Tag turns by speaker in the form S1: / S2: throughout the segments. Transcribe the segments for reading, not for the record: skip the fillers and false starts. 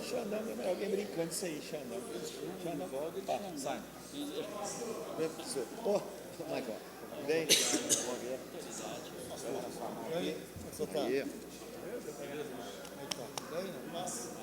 S1: Xandão, alguém brincando isso aí, Xandão. Xandão, ó, sai. Vem pro senhor. Ô, Michael, vem. Aí. Nossa.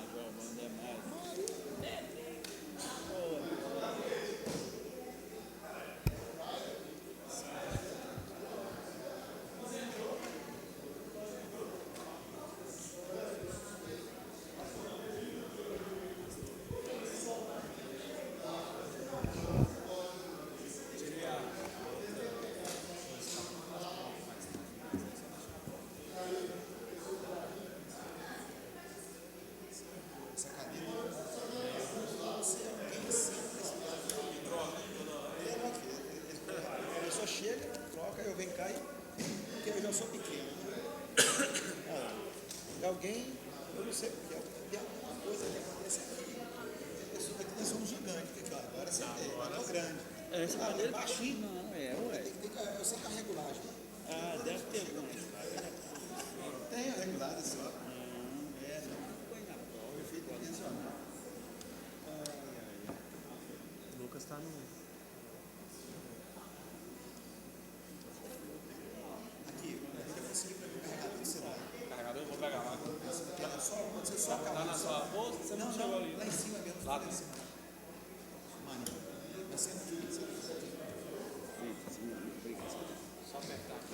S1: Chega, troca, eu venho cá porque eu já sou pequeno. Alguém, eu não sei porque, tem alguma coisa que acontece aqui. Tem pessoa aqui, nós somos gigantes, porque agora você é tão grande.
S2: Essa madeira
S1: baixinho.
S2: Não, ué.
S1: Eu sei que é regulagem.
S2: Ah, deve ter mais.
S1: Tem a regulagem só.
S2: Não põe na prova.
S1: Meu filho tem atencional.
S3: O Lucas tá no.
S1: Aqui, eu consegui para mim carregar tudo isso lá.
S3: Carregador, eu vou pegar lá.
S1: Quando você só
S3: Tá na sua bolsa? Você não chegou ali?
S1: lá em cima mesmo.
S3: Lá
S1: em cima. Mano, eu sempre fiz.
S3: Só apertar aqui.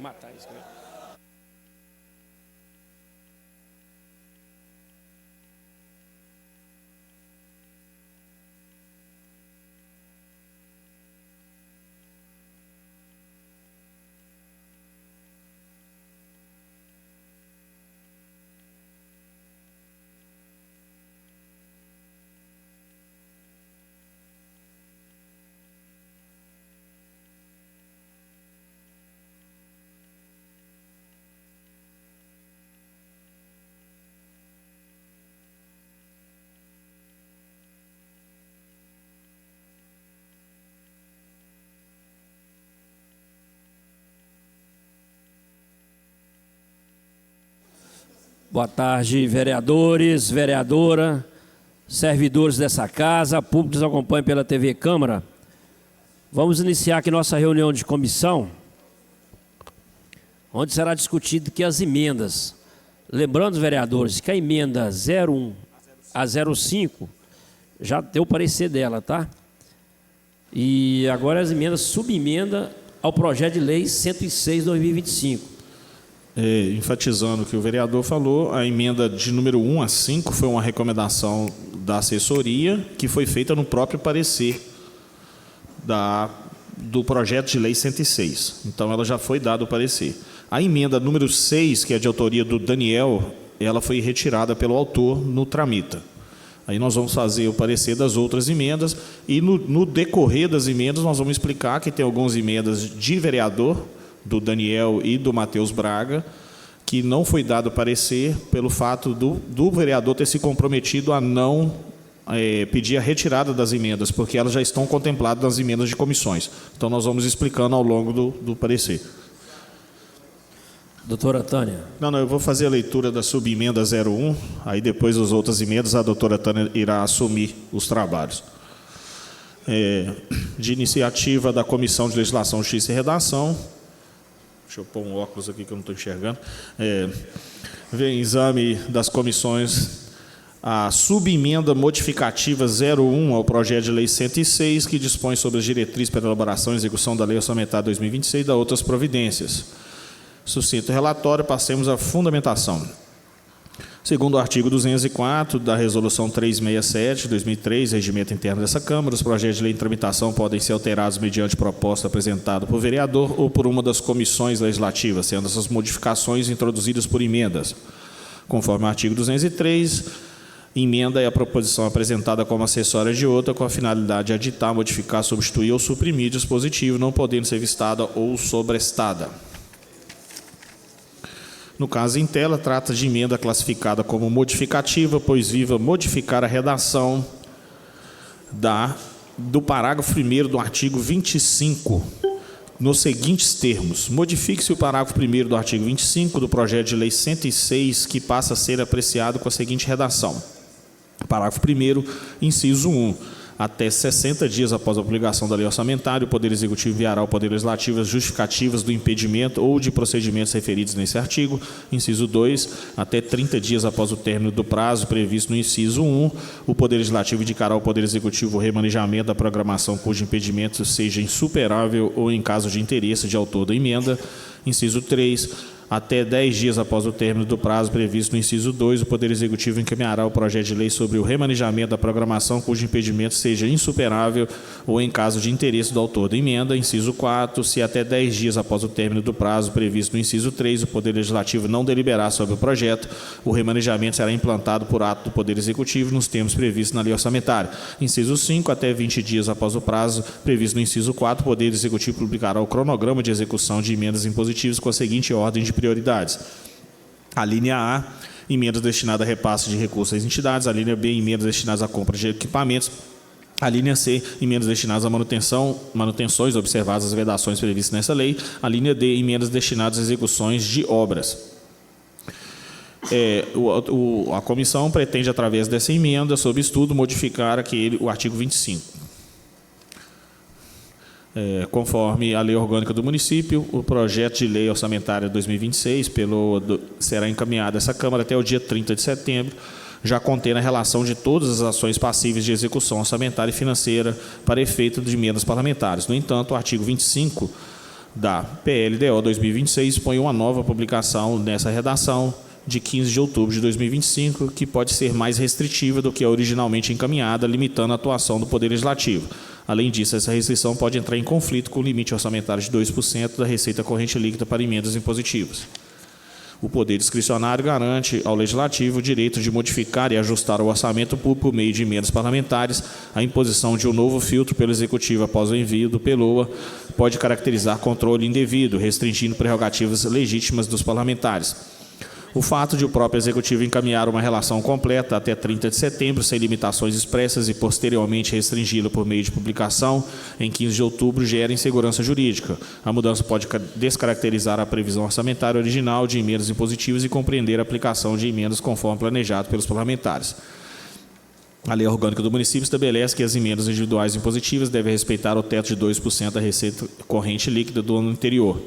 S4: Matar isso, né? Boa tarde, vereadores, vereadora, servidores dessa casa, público que nos acompanha pela TV Câmara. Vamos iniciar aqui nossa reunião de comissão, onde será discutido que as emendas, lembrando, vereadores, que a emenda 01 a 05 já deu o parecer dela, tá? E agora as emendas subemenda ao projeto de lei 106/2025.
S5: Enfatizando o que o vereador falou, a emenda de número 1 a 5 foi uma recomendação da assessoria que foi feita no próprio parecer do projeto de lei 106. Então, ela já foi dado o parecer. A emenda número 6, que é de autoria do Daniel, ela foi retirada pelo autor no tramita. Aí nós vamos fazer o parecer das outras emendas e no decorrer das emendas nós vamos explicar que tem algumas emendas de vereador, do Daniel e do Matheus Braga, que não foi dado parecer pelo fato do vereador ter se comprometido a não pedir a retirada das emendas, porque elas já estão contempladas nas emendas de comissões. Então, nós vamos explicando ao longo do parecer.
S4: Doutora Tânia.
S5: Não, eu vou fazer a leitura da subemenda 01, aí depois as outras emendas a doutora Tânia irá assumir os trabalhos. De iniciativa da Comissão de Legislação, Justiça e Redação. Deixa eu pôr um óculos aqui que eu não estou enxergando. Vem exame das comissões a subemenda modificativa 01 ao projeto de lei 106, que dispõe sobre as diretrizes para elaboração e execução da lei orçamentária 2026 e da outras providências. Sucinto relatório, passemos à fundamentação. Segundo o artigo 204 da Resolução 367 de 2003, Regimento Interno dessa Câmara, os projetos de lei em tramitação podem ser alterados mediante proposta apresentada por vereador ou por uma das comissões legislativas, sendo essas modificações introduzidas por emendas. Conforme o artigo 203, emenda é a proposição apresentada como acessória de outra com a finalidade de aditar, modificar, substituir ou suprimir dispositivo, não podendo ser vistada ou sobrestada. No caso em tela, trata de emenda classificada como modificativa, pois visa modificar a redação do parágrafo 1º do artigo 25, nos seguintes termos. Modifique-se o parágrafo 1º do artigo 25 do projeto de lei 106, que passa a ser apreciado com a seguinte redação. Parágrafo 1º, inciso 1. Até 60 dias após a publicação da lei orçamentária, o Poder Executivo enviará ao Poder Legislativo as justificativas do impedimento ou de procedimentos referidos nesse artigo. Inciso 2. Até 30 dias após o término do prazo previsto no inciso 1, o Poder Legislativo indicará ao Poder Executivo o remanejamento da programação cujo impedimento seja insuperável ou em caso de interesse de autor da emenda. Inciso 3. Até 10 dias após o término do prazo previsto no inciso 2, o Poder Executivo encaminhará o projeto de lei sobre o remanejamento da programação cujo impedimento seja insuperável ou em caso de interesse do autor da emenda. Inciso 4. Se até 10 dias após o término do prazo previsto no inciso 3, o Poder Legislativo não deliberar sobre o projeto, o remanejamento será implantado por ato do Poder Executivo nos termos previstos na lei orçamentária. Inciso 5. Até 20 dias após o prazo previsto no inciso 4, o Poder Executivo publicará o cronograma de execução de emendas impositivas com a seguinte ordem de prioridades. A linha A, emendas destinadas a repasse de recursos às entidades. A linha B, emendas destinadas à compra de equipamentos. A linha C, emendas destinadas à manutenções observadas as vedações previstas nessa lei. A linha D, emendas destinadas às execuções de obras. A comissão pretende, através dessa emenda, sob estudo, modificar o artigo 25. Conforme a lei orgânica do município, o projeto de lei orçamentária 2026 será encaminhado a essa Câmara até o dia 30 de setembro, já contendo a relação de todas as ações passíveis de execução orçamentária e financeira para efeito de emendas parlamentares. No entanto, o artigo 25 da PLDO 2026 dispõe uma nova publicação nessa redação de 15 de outubro de 2025, que pode ser mais restritiva do que a originalmente encaminhada, limitando a atuação do Poder Legislativo. Além disso, essa restrição pode entrar em conflito com o limite orçamentário de 2% da receita corrente líquida para emendas impositivas. O Poder Discricionário garante ao Legislativo o direito de modificar e ajustar o orçamento público por meio de emendas parlamentares. A imposição de um novo filtro pelo Executivo após o envio do PELOA pode caracterizar controle indevido, restringindo prerrogativas legítimas dos parlamentares. O fato de o próprio Executivo encaminhar uma relação completa até 30 de setembro, sem limitações expressas e posteriormente restringi-la por meio de publicação em 15 de outubro, gera insegurança jurídica. A mudança pode descaracterizar a previsão orçamentária original de emendas impositivas e compreender a aplicação de emendas conforme planejado pelos parlamentares. A Lei Orgânica do Município estabelece que as emendas individuais impositivas devem respeitar o teto de 2% da receita corrente líquida do ano anterior.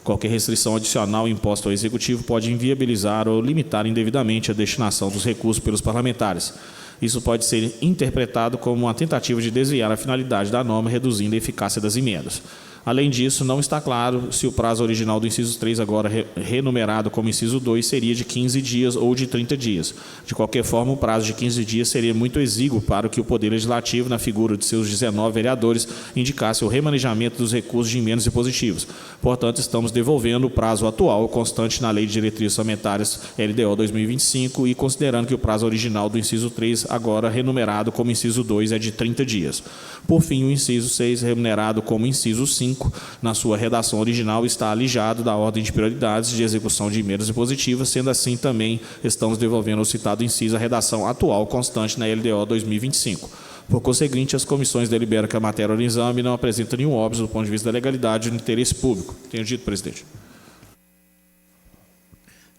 S5: Qualquer restrição adicional imposta ao Executivo pode inviabilizar ou limitar indevidamente a destinação dos recursos pelos parlamentares. Isso pode ser interpretado como uma tentativa de desviar a finalidade da norma, reduzindo a eficácia das emendas. Além disso, não está claro se o prazo original do inciso 3, agora renumerado como inciso 2, seria de 15 dias ou de 30 dias. De qualquer forma, o prazo de 15 dias seria muito exíguo para que o Poder Legislativo, na figura de seus 19 vereadores, indicasse o remanejamento dos recursos de emendas impositivos. Portanto, estamos devolvendo o prazo atual, constante na Lei de Diretrizes Orçamentárias LDO 2025, e considerando que o prazo original do inciso 3, agora renumerado como inciso 2, é de 30 dias. Por fim, o inciso 6, remunerado como inciso 5, na sua redação original, está alijado da ordem de prioridades de execução de emendas impositivas. Sendo assim, também estamos devolvendo ao citado inciso a redação atual constante na LDO 2025. Por conseguinte, as comissões deliberam que a matéria em exame não apresenta nenhum óbvio do ponto de vista da legalidade e do interesse público. Tenho dito, presidente.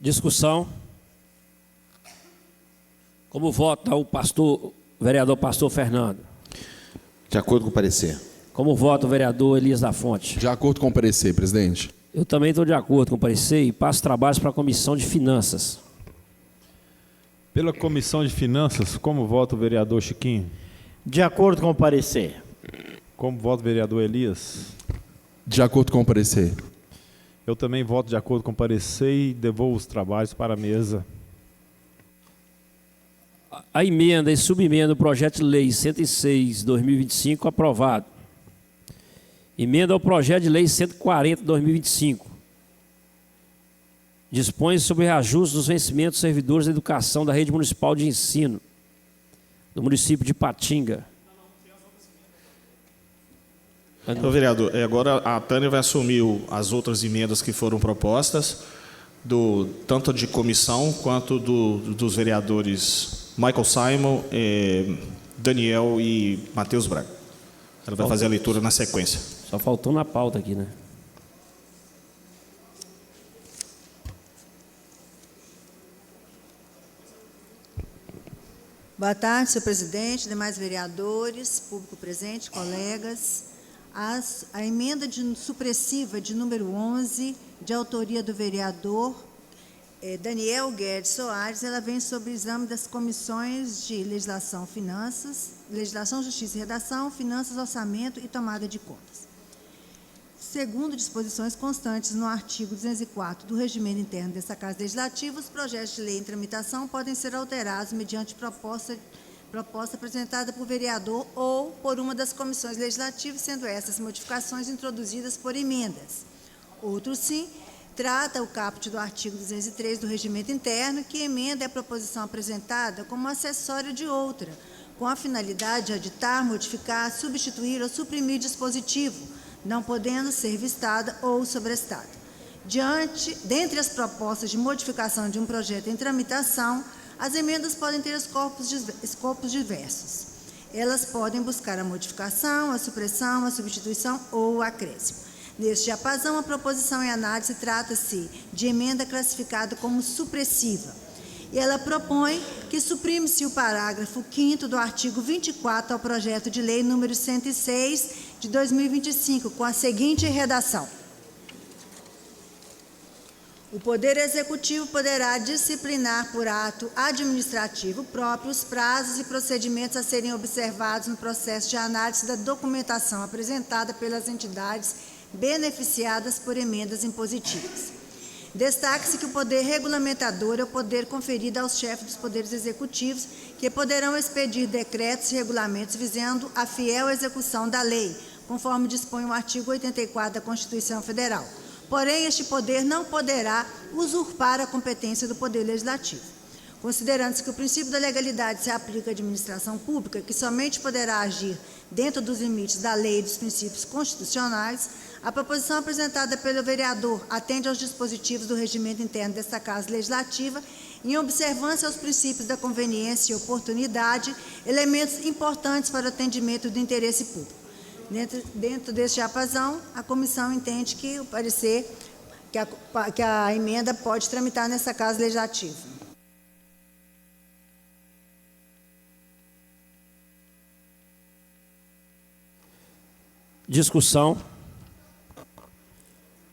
S4: Discussão. Como vota o vereador Pastor Fernando?
S6: De acordo com o parecer.
S4: Como vota o vereador Elias da Fonte?
S7: De acordo com o parecer, presidente.
S4: Eu também estou de acordo com o parecer e passo trabalhos para a Comissão de Finanças.
S3: Pela Comissão de Finanças, como vota o vereador Chiquinho?
S2: De acordo com o parecer.
S3: Como vota o vereador Elias?
S7: De acordo com o parecer.
S3: Eu também voto de acordo com o parecer e devolvo os trabalhos para a mesa.
S4: A emenda e subemenda do projeto de lei 106/2025 aprovado. Emenda ao projeto de lei 140/2025. Dispõe sobre reajuste dos vencimentos dos servidores da educação da rede municipal de ensino do município de Patinga.
S5: Então, vereador, agora a Tânia vai assumir as outras emendas que foram propostas, tanto de comissão quanto dos vereadores Michael Simon, Daniel e Matheus Braga. Ela vai fazer a leitura na sequência.
S4: Só faltou na pauta aqui, né?
S8: Boa tarde, senhor presidente, demais vereadores, público presente, colegas. A emenda supressiva de número 11, de autoria do vereador Daniel Guedes Soares, ela vem sobre o exame das comissões de legislação, finanças, legislação, justiça e redação, finanças, orçamento e tomada de contas. Segundo disposições constantes no artigo 204 do Regimento Interno desta Casa Legislativa, os projetos de lei em tramitação podem ser alterados mediante proposta apresentada por vereador ou por uma das comissões legislativas, sendo essas modificações introduzidas por emendas. Outro sim, trata o caput do artigo 203 do Regimento Interno, que emenda a proposição apresentada como acessório de outra, com a finalidade de aditar, modificar, substituir ou suprimir dispositivo, não podendo ser vistada ou sobrestada. Dentre as propostas de modificação de um projeto em tramitação, as emendas podem ter escopos diversos. Elas podem buscar a modificação, a supressão, a substituição ou o acréscimo. Neste diapasão, a proposição em análise trata-se de emenda classificada como supressiva. E ela propõe que suprime-se o parágrafo 5º do artigo 24 ao projeto de lei número 106 de 2025, com a seguinte redação: o Poder Executivo poderá disciplinar por ato administrativo próprio os prazos e procedimentos a serem observados no processo de análise da documentação apresentada pelas entidades beneficiadas por emendas impositivas. Destaque-se que o poder regulamentador é o poder conferido aos chefes dos poderes executivos, que poderão expedir decretos e regulamentos visando a fiel execução da lei, conforme dispõe o artigo 84 da Constituição Federal. Porém, este poder não poderá usurpar a competência do Poder Legislativo. Considerando-se que o princípio da legalidade se aplica à administração pública, que somente poderá agir dentro dos limites da lei e dos princípios constitucionais, a proposição apresentada pelo vereador atende aos dispositivos do regimento interno desta Casa Legislativa, em observância aos princípios da conveniência e oportunidade, elementos importantes para o atendimento do interesse público. Dentro deste diapasão, a comissão entende que o parecer, que a emenda pode tramitar nessa Casa Legislativa.
S4: Discussão.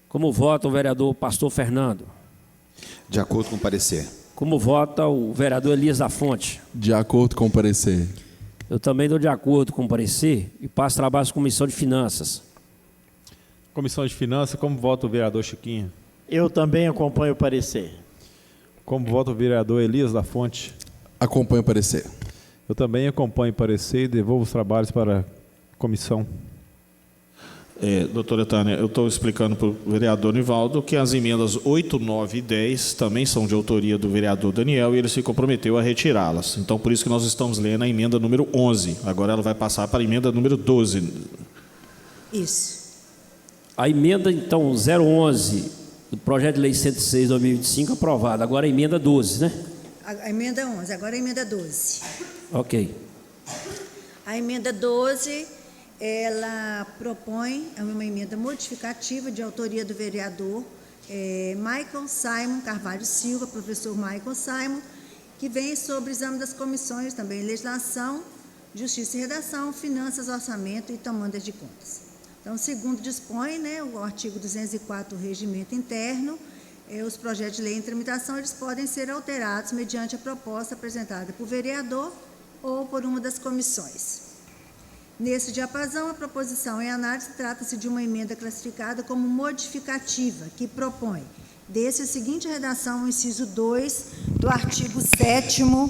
S4: Como vota o vereador Pastor Fernando?
S6: De acordo com o parecer.
S4: Como vota o vereador Elias da Fonte?
S7: De acordo com o parecer.
S4: Eu também dou de acordo com o parecer e passo trabalho à Comissão de Finanças.
S3: Comissão de Finanças, como vota o vereador Chiquinho?
S2: Eu também acompanho o parecer.
S3: Como vota o vereador Elias da Fonte?
S7: Acompanho o parecer.
S3: Eu também acompanho o parecer e devolvo os trabalhos para a comissão.
S5: Doutora Tânia, eu estou explicando para o vereador Nivaldo que as emendas 8, 9 e 10 também são de autoria do vereador Daniel e ele se comprometeu a retirá-las. Então, por isso que nós estamos lendo a emenda número 11. Agora ela vai passar para a emenda número 12.
S8: Isso.
S4: A emenda, então, 011, do projeto de lei 106 de 2025, aprovada. Agora a emenda 12, né?
S8: A emenda 11, agora a emenda 12.
S4: Ok.
S8: A emenda 12... ela propõe uma emenda modificativa de autoria do vereador Michael Simon Carvalho Silva, professor Michael Simon, que vem sobre o exame das comissões, também legislação, justiça e redação, finanças, orçamento e tomadas de contas. Então, segundo dispõe, o artigo 204 do regimento interno, os projetos de lei em tramitação, eles podem ser alterados mediante a proposta apresentada por vereador ou por uma das comissões. Nesse diapasão, a proposição em análise trata-se de uma emenda classificada como modificativa, que propõe, desse a seguinte redação, o inciso 2 do artigo 7º,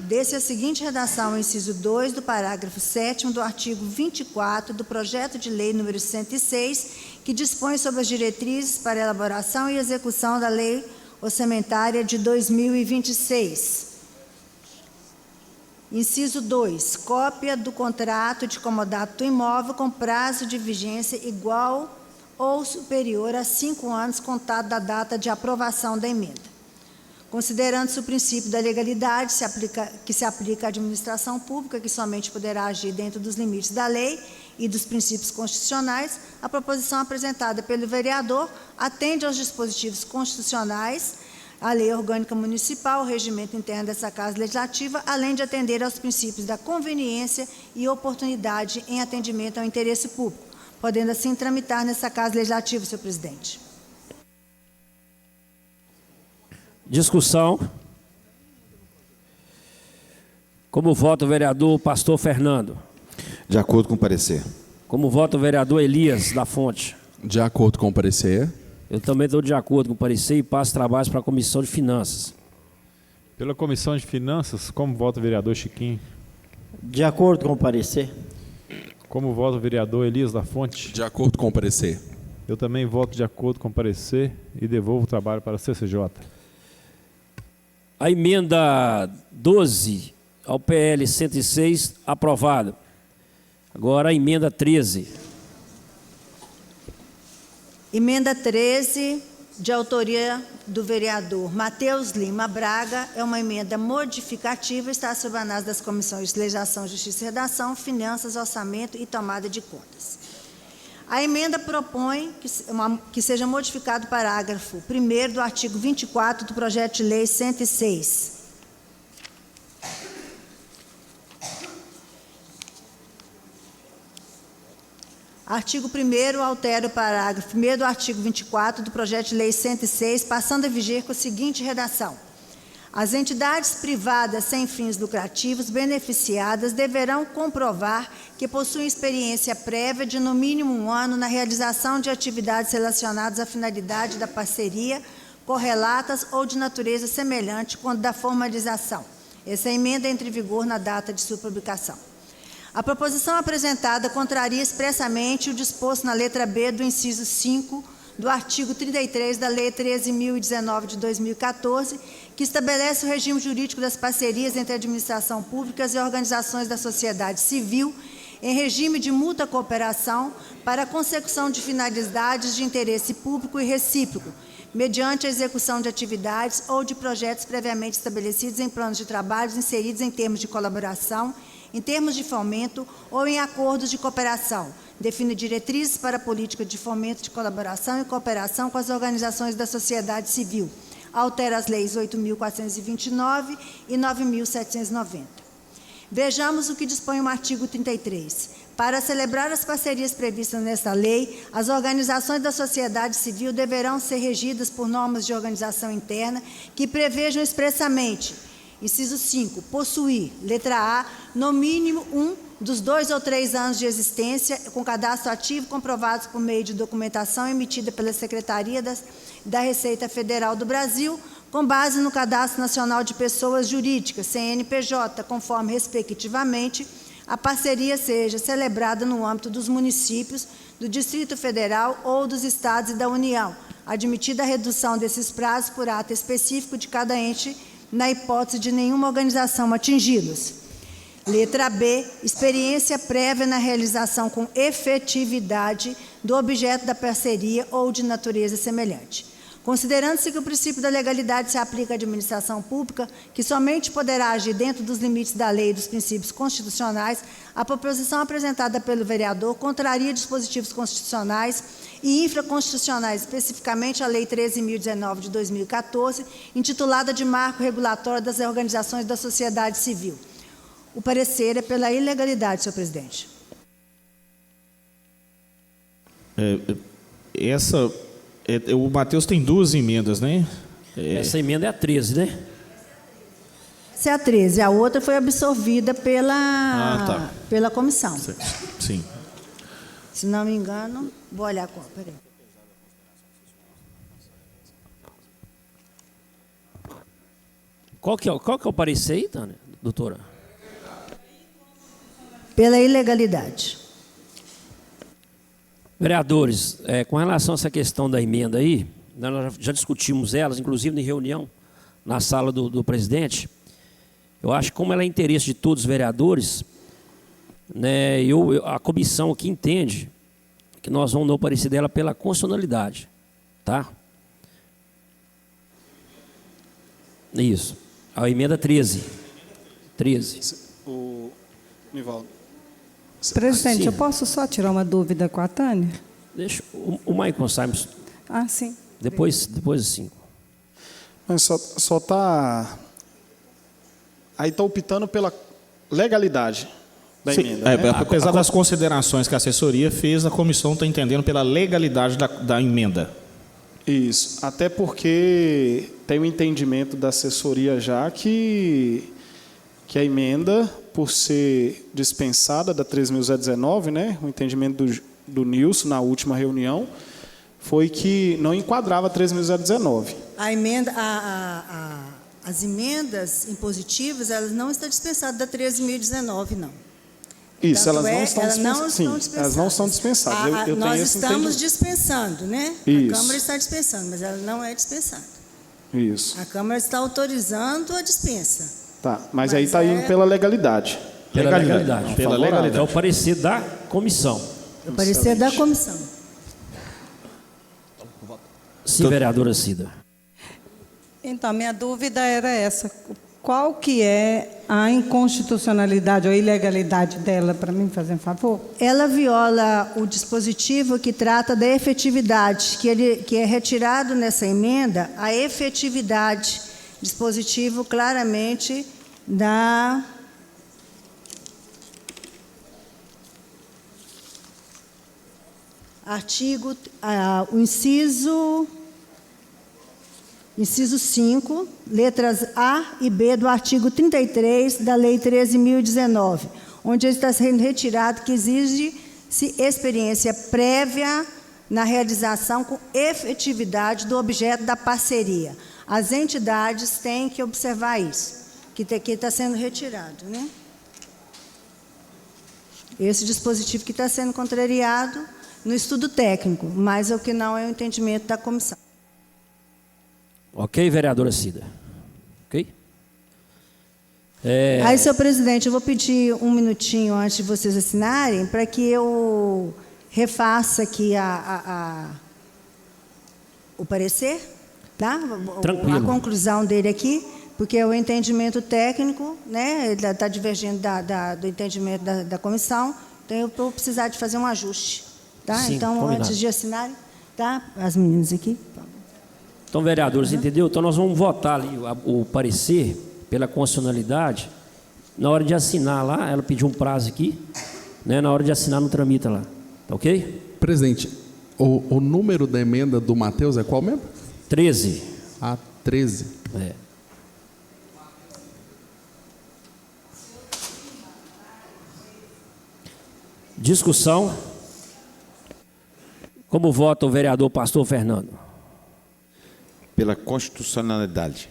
S8: desse a seguinte redação, o inciso 2 do parágrafo 7º do artigo 24 do projeto de lei número 106, que dispõe sobre as diretrizes para elaboração e execução da lei orçamentária de 2026. Inciso 2, cópia do contrato de comodato do imóvel com prazo de vigência igual ou superior a 5 anos, contado da data de aprovação da emenda. Considerando-se o princípio da legalidade que se aplica à administração pública, que somente poderá agir dentro dos limites da lei e dos princípios constitucionais, a proposição apresentada pelo vereador atende aos dispositivos constitucionais, a Lei Orgânica Municipal, o regimento interno dessa Casa Legislativa, além de atender aos princípios da conveniência e oportunidade em atendimento ao interesse público, podendo assim tramitar nessa Casa Legislativa, senhor presidente.
S4: Discussão. Como vota o vereador Pastor Fernando?
S6: De acordo com o parecer.
S4: Como vota o vereador Elias da Fonte?
S7: De acordo com o parecer.
S4: Eu também estou de acordo com o parecer e passo trabalhos para a Comissão de Finanças.
S3: Pela Comissão de Finanças, como vota o vereador Chiquinho?
S2: De acordo com o parecer.
S3: Como vota o vereador Elias da Fonte?
S7: De acordo com o parecer.
S3: Eu também voto de acordo com o parecer e devolvo o trabalho para a CCJ.
S4: A emenda 12 ao PL 106, aprovada. Agora a emenda 13.
S8: Emenda 13, de autoria do vereador Matheus Lima Braga, é uma emenda modificativa, está sob a análise das comissões de Legislação, Justiça e Redação, Finanças, Orçamento e Tomada de Contas. A emenda propõe que seja modificado o parágrafo 1º do artigo 24 do projeto de lei 106. Artigo 1º altera o parágrafo 1º do artigo 24 do projeto de lei 106, passando a vigir com a seguinte redação. As entidades privadas sem fins lucrativos beneficiadas deverão comprovar que possuem experiência prévia de no mínimo 1 ano na realização de atividades relacionadas à finalidade da parceria, correlatas ou de natureza semelhante quando da formalização. Essa emenda entra em vigor na data de sua publicação. A proposição apresentada contraria expressamente o disposto na letra B do inciso 5 do artigo 33 da Lei 13.019 de 2014, que estabelece o regime jurídico das parcerias entre a administração pública e organizações da sociedade civil em regime de mútua cooperação para a consecução de finalidades de interesse público e recíproco, mediante a execução de atividades ou de projetos previamente estabelecidos em planos de trabalhos inseridos em termos de colaboração, em termos de fomento ou em acordos de cooperação. Define diretrizes para a política de fomento de colaboração e cooperação com as organizações da sociedade civil. Altera as leis 8.429 e 9.790. Vejamos o que dispõe o artigo 33. Para celebrar as parcerias previstas nesta lei, as organizações da sociedade civil deverão ser regidas por normas de organização interna que prevejam expressamente: inciso 5, possuir, letra A, no mínimo 1 dos 2 ou 3 anos de existência, com cadastro ativo comprovados por meio de documentação emitida pela Secretaria da Receita Federal do Brasil, com base no Cadastro Nacional de Pessoas Jurídicas, CNPJ, conforme, respectivamente, a parceria seja celebrada no âmbito dos municípios, do Distrito Federal ou dos Estados e da União, admitida a redução desses prazos por ato específico de cada ente, na hipótese de nenhuma organização atingi-los. Letra B, experiência prévia na realização com efetividade do objeto da parceria ou de natureza semelhante. Considerando-se que o princípio da legalidade se aplica à administração pública, que somente poderá agir dentro dos limites da lei e dos princípios constitucionais, a proposição apresentada pelo vereador contraria dispositivos constitucionais e infraconstitucionais, especificamente a Lei 13.019 de 2014, intitulada de Marco Regulatório das Organizações da Sociedade Civil. O parecer é pela ilegalidade, senhor presidente.
S5: O Matheus tem 2 emendas, né?
S4: Essa emenda é a 13, né?
S8: Essa é a 13. A outra foi absorvida
S5: tá.
S8: pela comissão.
S5: Sim.
S8: Se não me engano, vou olhar qual. Peraí.
S4: Qual que é o parecer aí, Tânia, doutora?
S8: Pela ilegalidade.
S4: Vereadores, com relação a essa questão da emenda aí, nós já discutimos elas, inclusive em reunião na sala do presidente. Eu acho que como ela é interesse de todos os vereadores, né, a comissão aqui entende que nós vamos dar o parecer dela pela constitucionalidade, tá? Isso. A emenda 13. 13.
S1: O Nivaldo.
S9: Presidente,
S4: Sim.
S9: eu posso só tirar uma dúvida com a Tânia?
S4: Deixa o Michael Simons,
S9: Ah, sim.
S4: depois assim.
S1: Mas só está... Aí está optando pela legalidade da
S5: Sim,
S1: emenda, né?
S5: apesar das considerações que a assessoria fez, a comissão está entendendo pela legalidade da emenda.
S1: Isso. Até porque tem o entendimento da assessoria já que a emenda, por ser dispensada da 13.019, né, o entendimento do Nilson na última reunião, foi que não enquadrava a 13.019.
S8: A emenda, as emendas impositivas, elas não estão dispensadas da 13.019, não.
S1: Isso,
S8: Tanto
S1: elas não estão dispensadas. Sim, elas não estão dispensadas. Eu
S8: nós
S1: tenho esse
S8: estamos
S1: entendimento.
S8: dispensando, né?
S1: Isso.
S8: A Câmara está dispensando, mas ela não é dispensada.
S1: Isso.
S8: A Câmara está autorizando a dispensa.
S1: Tá, mas aí está indo pela legalidade.
S4: Pela legalidade.
S5: Pela legalidade.
S4: É o parecer da comissão.
S8: O parecer da comissão.
S4: Sim, vereadora Cida.
S9: Então, minha dúvida era essa. Qual que é a inconstitucionalidade ou a ilegalidade dela, para mim, fazer um favor?
S8: Ela viola o dispositivo que trata da efetividade, que é retirado nessa emenda a efetividade, dispositivo claramente da artigo, o inciso inciso 5, letras A e B do artigo 33 da Lei 13.019, onde está sendo retirado que exige-se experiência prévia na realização com efetividade do objeto da parceria. As entidades têm que observar isso, que está sendo retirado, né? Esse dispositivo que está sendo contrariado no estudo técnico, mas o que não é o entendimento da comissão.
S4: Ok, vereadora Cida? Ok?
S8: Aí, senhor presidente, eu vou pedir um minutinho antes de vocês assinarem, para que eu refaça aqui o parecer, tá?
S4: Tranquilo.
S8: A conclusão dele aqui, porque o entendimento técnico, né, está divergindo do entendimento da comissão, então eu vou precisar de fazer um ajuste. Tá?
S4: Sim,
S8: então,
S4: combinado.
S8: antes de assinarem, tá? As meninas aqui.
S4: Então, vereadores, entendeu? Então, nós vamos votar ali o parecer pela constitucionalidade. Na hora de assinar lá, ela pediu um prazo aqui, né? Na hora de assinar, não tramita lá. Tá ok?
S7: Presidente, o número da emenda do Matheus é qual mesmo?
S4: 13.
S7: A 13.
S4: É. Discussão. Como vota o vereador Pastor Fernando?
S6: Pela constitucionalidade.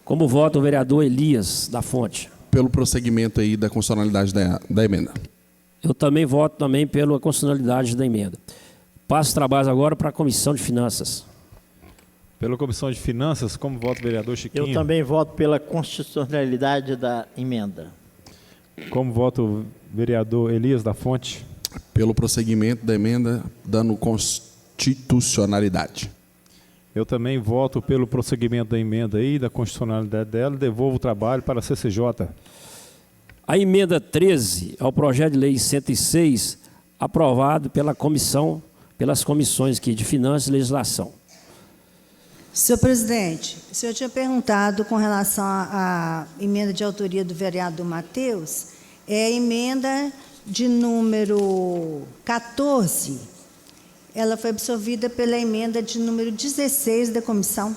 S4: Como vota o vereador Elias da Fonte?
S7: Pelo prosseguimento aí da constitucionalidade da emenda.
S4: Eu também voto também pela constitucionalidade da emenda. Passo trabalhos agora para a Comissão de Finanças.
S3: Pela Comissão de Finanças, como vota o vereador Chiquinho?
S2: Eu também voto pela constitucionalidade da emenda.
S3: Como vota o vereador Elias da Fonte?
S7: Pelo prosseguimento da emenda, dando constitucionalidade.
S3: Eu também voto pelo prosseguimento da emenda aí, da constitucionalidade dela, devolvo o trabalho para a CCJ.
S4: A emenda 13 ao projeto de lei 106, aprovado pela comissão, pelas comissões aqui de Finanças e Legislação.
S8: Senhor presidente, o senhor tinha perguntado com relação à emenda de autoria do vereador Matheus, é a emenda de número 14, ela foi absorvida pela emenda de número 16 da comissão,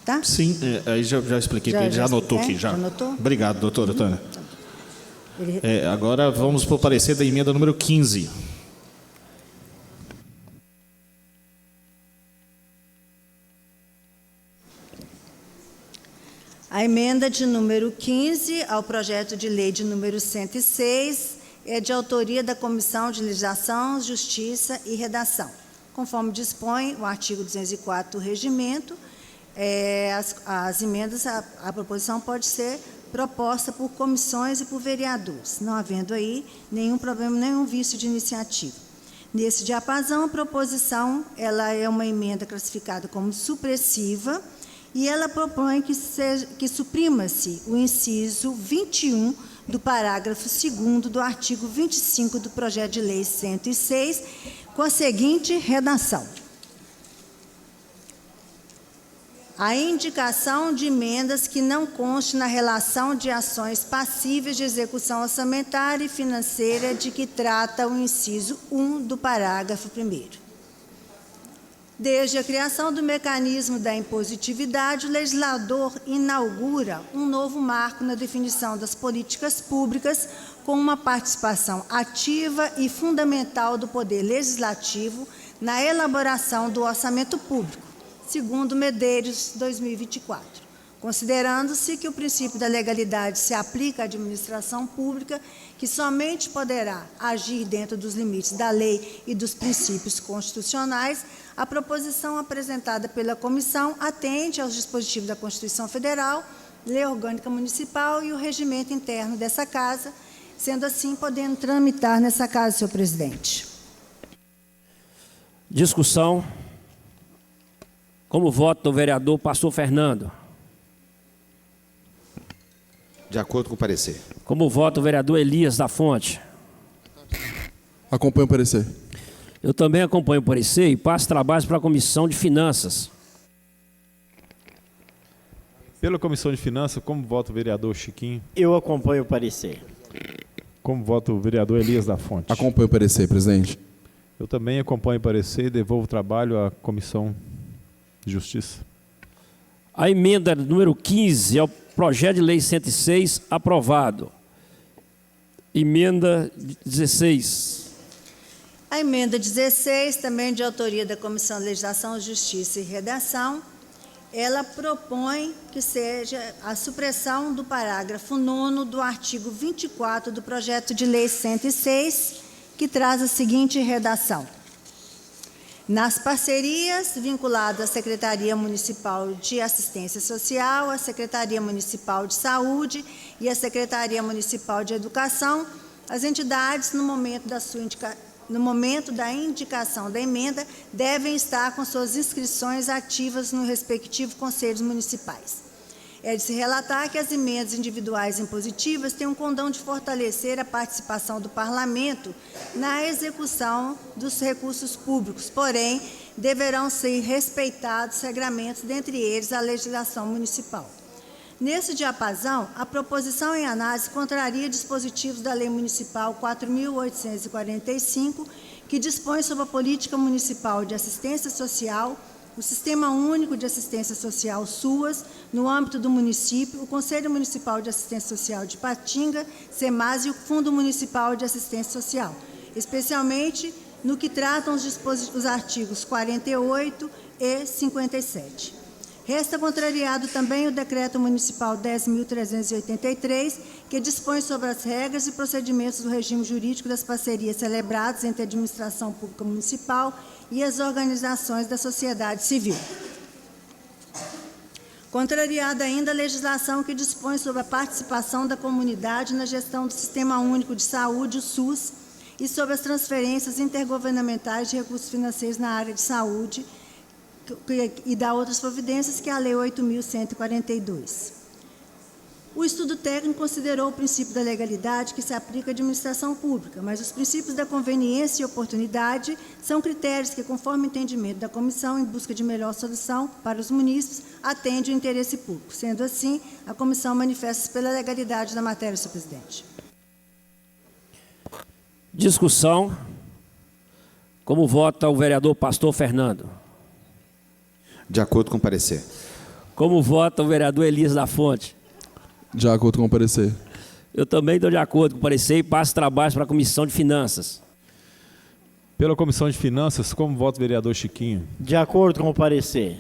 S8: tá?
S5: Sim, aí já expliquei para ele, já anotou aqui. Já.
S8: Anotou?
S5: Obrigado, doutora Tânia.
S8: Ele-
S5: Agora vamos para o parecer da emenda número 15.
S8: A emenda de número 15 ao projeto de lei de número 106 é de autoria da Comissão de Legislação, Justiça e Redação. Conforme dispõe o artigo 204 do Regimento, as emendas, a proposição pode ser proposta por comissões e por vereadores, não havendo aí nenhum problema, nenhum vício de iniciativa. Nesse diapasão, a proposição ela é uma emenda classificada como supressiva, e ela propõe que suprima-se o inciso 21 do parágrafo 2º do artigo 25 do projeto de lei 106, com a seguinte redação. A indicação de emendas que não conste na relação de ações passíveis de execução orçamentária e financeira de que trata o inciso 1 do parágrafo 1º. Desde a criação do mecanismo da impositividade, o legislador inaugura um novo marco na definição das políticas públicas, com uma participação ativa e fundamental do Poder Legislativo na elaboração do orçamento público, segundo Medeiros 2024. Considerando-se que o princípio da legalidade se aplica à administração pública, que somente poderá agir dentro dos limites da lei e dos princípios constitucionais, a proposição apresentada pela comissão atende aos dispositivos da Constituição Federal, Lei Orgânica Municipal e o regimento interno dessa Casa, sendo assim, podendo tramitar nessa Casa, senhor presidente.
S4: Discussão. Como vota o vereador Pastor Fernando?
S6: De acordo com o parecer.
S4: Como vota o vereador Elias da Fonte?
S7: Acompanho o parecer.
S4: Eu também acompanho o parecer e passo trabalhos para a Comissão de Finanças.
S3: Pela Comissão de Finanças, como vota o vereador Chiquinho?
S2: Eu acompanho o parecer.
S3: Como vota o vereador Elias da Fonte?
S7: Acompanho o parecer, presidente.
S3: Eu também acompanho o parecer e devolvo o trabalho à Comissão de Justiça.
S4: A emenda número 15 ao projeto de lei 106, aprovado. Emenda 16.
S8: A emenda 16, também de autoria da Comissão de Legislação, Justiça e Redação, ela propõe que seja a supressão do parágrafo 9º do artigo 24 do projeto de lei 106, que traz a seguinte redação: nas parcerias vinculadas à Secretaria Municipal de Assistência Social, à Secretaria Municipal de Saúde e à Secretaria Municipal de Educação, as entidades, no momento da indicação da emenda, devem estar com suas inscrições ativas no respectivo conselhos municipais. É de se relatar que as emendas individuais impositivas têm um condão de fortalecer a participação do Parlamento na execução dos recursos públicos, porém, deverão ser respeitados regramentos, dentre eles a legislação municipal. Nesse diapasão, a proposição em análise contraria dispositivos da Lei Municipal 4.845, que dispõe sobre a política municipal de assistência social, o Sistema Único de Assistência Social, SUAS, no âmbito do município, o Conselho Municipal de Assistência Social de Patinga, SEMAS, e o Fundo Municipal de Assistência Social, especialmente no que tratam os artigos 48 e 57. Resta contrariado também o Decreto Municipal 10.383, que dispõe sobre as regras e procedimentos do regime jurídico das parcerias celebradas entre a Administração Pública Municipal e as organizações da sociedade civil. Contrariada ainda a legislação que dispõe sobre a participação da comunidade na gestão do Sistema Único de Saúde, o SUS, e sobre as transferências intergovernamentais de recursos financeiros na área de saúde, e dá outras providências, que é a Lei 8.142. O estudo técnico considerou o princípio da legalidade que se aplica à administração pública, mas os princípios da conveniência e oportunidade são critérios que, conforme o entendimento da comissão, em busca de melhor solução para os munícipes, atende o interesse público. Sendo assim, a comissão manifesta-se pela legalidade da matéria, senhor presidente.
S4: Discussão. Como vota o vereador Pastor Fernando?
S6: De acordo com o parecer.
S4: Como vota o vereador Elias da Fonte?
S7: De acordo com o parecer.
S4: Eu também estou de acordo com o parecer e passo trabalhos para a Comissão de Finanças.
S3: Pela Comissão de Finanças, como vota o vereador Chiquinho?
S2: De acordo com o parecer.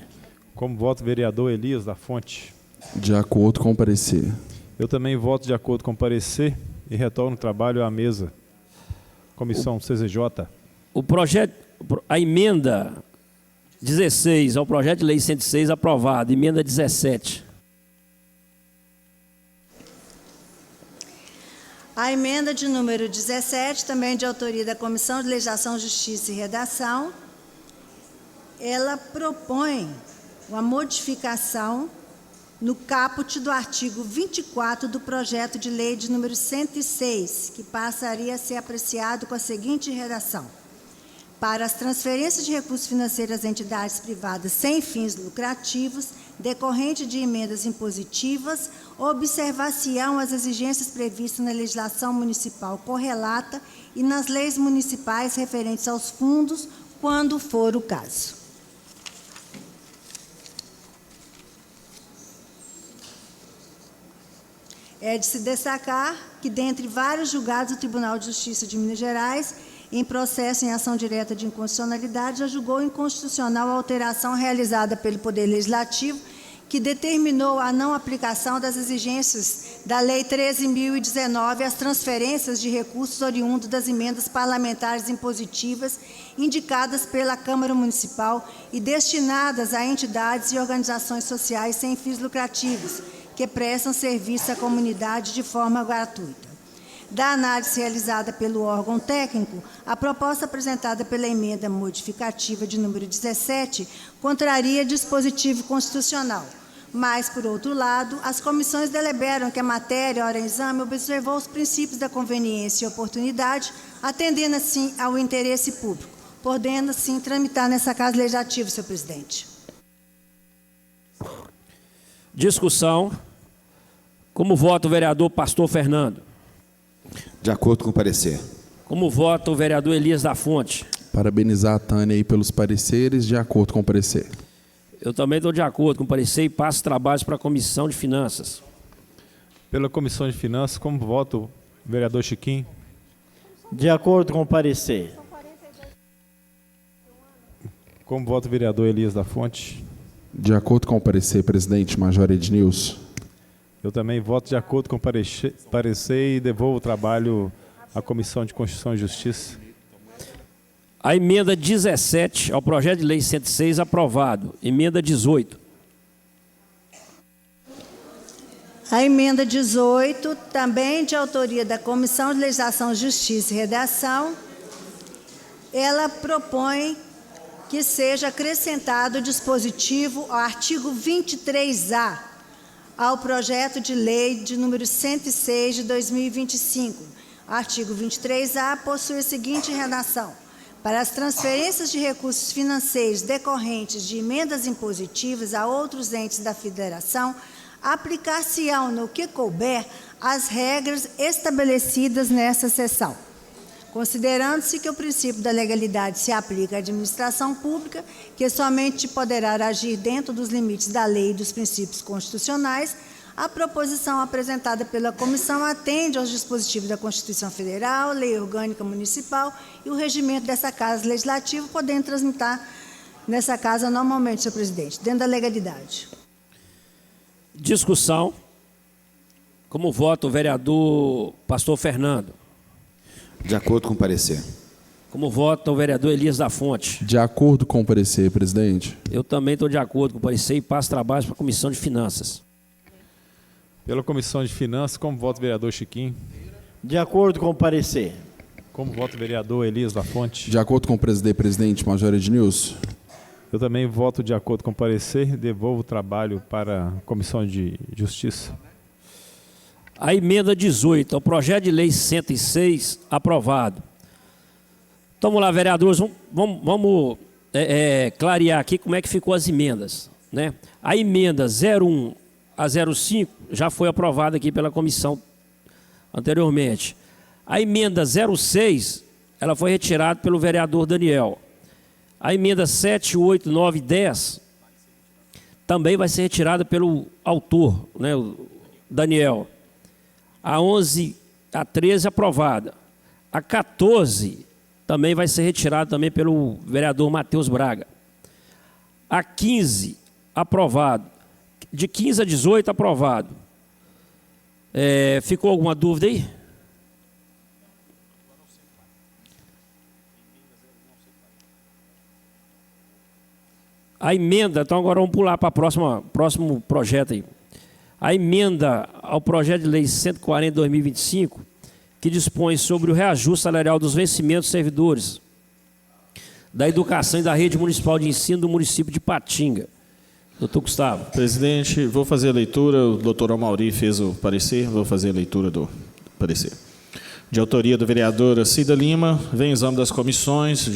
S3: Como vota o vereador Elias da Fonte?
S7: De acordo com o parecer.
S3: Eu também voto de acordo com o parecer e retorno o trabalho à mesa. Comissão CZJ.
S4: A emenda 16 ao projeto de lei 106, aprovado. Emenda 17.
S8: A emenda de número 17, também de autoria da Comissão de Legislação, Justiça e Redação, ela propõe uma modificação no caput do artigo 24 do projeto de lei de número 106, que passaria a ser apreciado com a seguinte redação: para as transferências de recursos financeiros às entidades privadas sem fins lucrativos, decorrente de emendas impositivas, observar-se-ão as exigências previstas na legislação municipal correlata e nas leis municipais referentes aos fundos, quando for o caso. É de se destacar que, dentre vários julgados do Tribunal de Justiça de Minas Gerais, em processo em ação direta de inconstitucionalidade, já julgou inconstitucional a alteração realizada pelo Poder Legislativo, que determinou a não aplicação das exigências da Lei 13.019 às transferências de recursos oriundos das emendas parlamentares impositivas indicadas pela Câmara Municipal e destinadas a entidades e organizações sociais sem fins lucrativos, que prestam serviço à comunidade de forma gratuita. Da análise realizada pelo órgão técnico, a proposta apresentada pela emenda modificativa de número 17 contraria dispositivo constitucional. Mas, por outro lado, as comissões deliberam que a matéria, ora em exame, observou os princípios da conveniência e oportunidade, atendendo assim ao interesse público, podendo assim tramitar nessa Casa Legislativa, senhor presidente.
S4: Discussão. Como vota o vereador Pastor Fernando?
S6: De acordo com o parecer.
S4: Como vota o vereador Elias da Fonte?
S7: Parabenizar a Tânia aí pelos pareceres, de acordo com o parecer.
S4: Eu também estou de acordo com o parecer e passo trabalhos para a Comissão de Finanças.
S3: Pela Comissão de Finanças, como voto o vereador Chiquinho?
S2: De acordo com o parecer.
S3: Como voto o vereador Elias da Fonte?
S7: De acordo com o parecer, presidente, Major Ednilson.
S3: Eu também voto de acordo com o parecer e devolvo o trabalho à Comissão de Constituição e Justiça.
S4: A emenda 17 ao projeto de lei 106, aprovado. Emenda 18.
S8: A emenda 18, também de autoria da Comissão de Legislação, Justiça e Redação, ela propõe que seja acrescentado o dispositivo ao artigo 23A ao projeto de lei de número 106 de 2025. O artigo 23A possui a seguinte redação: para as transferências de recursos financeiros decorrentes de emendas impositivas a outros entes da Federação, aplicar-se-ão, no que couber, as regras estabelecidas nesta seção. Considerando-se que o princípio da legalidade se aplica à administração pública, que somente poderá agir dentro dos limites da lei e dos princípios constitucionais, a proposição apresentada pela comissão atende aos dispositivos da Constituição Federal, Lei Orgânica Municipal e o regimento dessa Casa Legislativa, podendo transitar nessa Casa normalmente, senhor presidente, dentro da legalidade.
S4: Discussão. Como voto o vereador Pastor Fernando?
S6: De acordo com o parecer.
S4: Como voto o vereador Elias da Fonte?
S7: De acordo com o parecer, presidente.
S4: Eu também estou de acordo com o parecer e passo trabalhos para a Comissão de Finanças.
S3: Pela Comissão de Finanças, como voto o vereador Chiquinho?
S2: De acordo com o parecer.
S3: Como voto o vereador Elias da Fonte?
S7: De acordo com o presidente, Major Ednilson.
S3: Eu também voto de acordo com o parecer e devolvo o trabalho para a Comissão de Justiça.
S4: A emenda 18 ao projeto de lei 106, aprovado. Então, vamos lá, vereadores, vamos clarear aqui como é que ficou as emendas, né? A emenda 01 a 05 já foi aprovada aqui pela comissão anteriormente. A emenda 06, ela foi retirada pelo vereador Daniel. A emenda 7, 8, 9 e 10 também vai ser retirada pelo autor, né, o Daniel. A 11, a 13 aprovada. A 14 também vai ser retirada também pelo vereador Matheus Braga. A 15 aprovado. De 15 a 18 aprovado. Ficou alguma dúvida aí? A emenda, então agora vamos pular para o próximo projeto aí. A emenda ao projeto de lei 140 de 2025, que dispõe sobre o reajuste salarial dos vencimentos dos servidores da educação e da rede municipal de ensino do município de Patinga. Doutor Gustavo.
S5: Presidente, vou fazer a leitura. O doutor Amauri fez o parecer, vou fazer a leitura do parecer. De autoria do vereador Cida Lima, vem exame das comissões.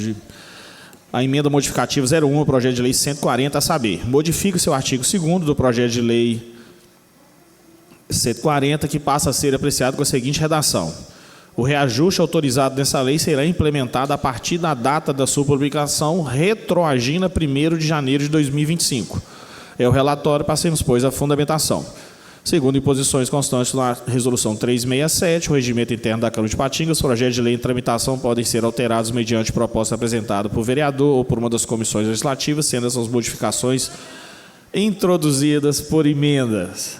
S5: A emenda modificativa 01 ao projeto de lei 140, a saber, modifica-se o artigo 2º do projeto de lei 140, que passa a ser apreciado com a seguinte redação: o reajuste autorizado nessa lei será implementado a partir da data da sua publicação, retroagindo a 1º de janeiro de 2025. É o relatório para sermos, pois, a fundamentação. Segundo imposições constantes na Resolução 367, o regimento interno da Câmara de Patinga, os projetos de lei em tramitação podem ser alterados mediante proposta apresentada por vereador ou por uma das comissões legislativas, sendo essas modificações introduzidas por emendas.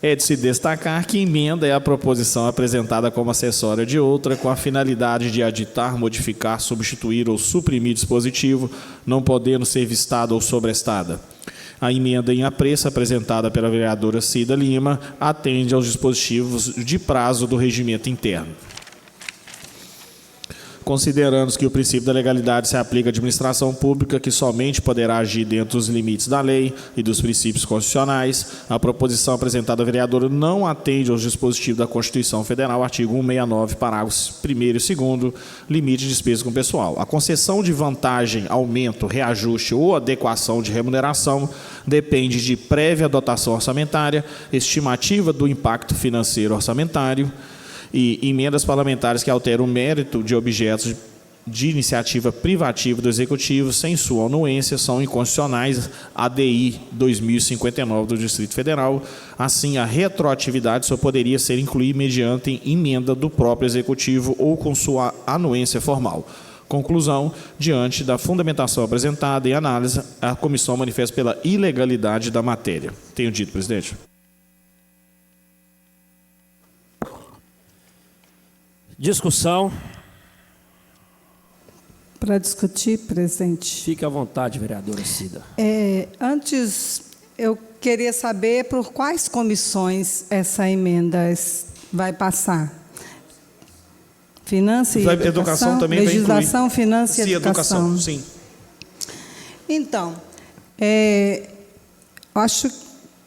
S5: É de se destacar que emenda é a proposição apresentada como acessória de outra, com a finalidade de aditar, modificar, substituir ou suprimir dispositivo, não podendo ser vistada ou sobrestada. A emenda em apreço, apresentada pela vereadora Cida Lima, atende aos dispositivos de prazo do regimento interno. Considerando que o princípio da legalidade se aplica à administração pública, que somente poderá agir dentro dos limites da lei e dos princípios constitucionais, a proposição apresentada à vereadora não atende aos dispositivos da Constituição Federal, artigo 169, parágrafos 1º e 2º, limite de despesa com pessoal. A concessão de vantagem, aumento, reajuste ou adequação de remuneração depende de prévia dotação orçamentária, estimativa do impacto financeiro orçamentário, e emendas parlamentares que alteram o mérito de objetos de iniciativa privativa do Executivo, sem sua anuência, são inconstitucionais. ADI 2059 do Distrito Federal. Assim, a retroatividade só poderia ser incluída mediante emenda do próprio Executivo ou com sua anuência formal. Conclusão: diante da fundamentação apresentada e análise, a comissão manifesta pela ilegalidade da matéria. Tenho dito, presidente.
S4: Discussão.
S9: Para discutir, presidente.
S4: Fique à vontade, vereadora Cida.
S9: Antes, eu queria saber por quais comissões essa emenda vai passar. Finança e
S5: Educação também
S9: legislação,
S5: vai incluir.
S9: finança e
S5: Sim,
S9: educação.
S5: sim.
S9: Então, acho que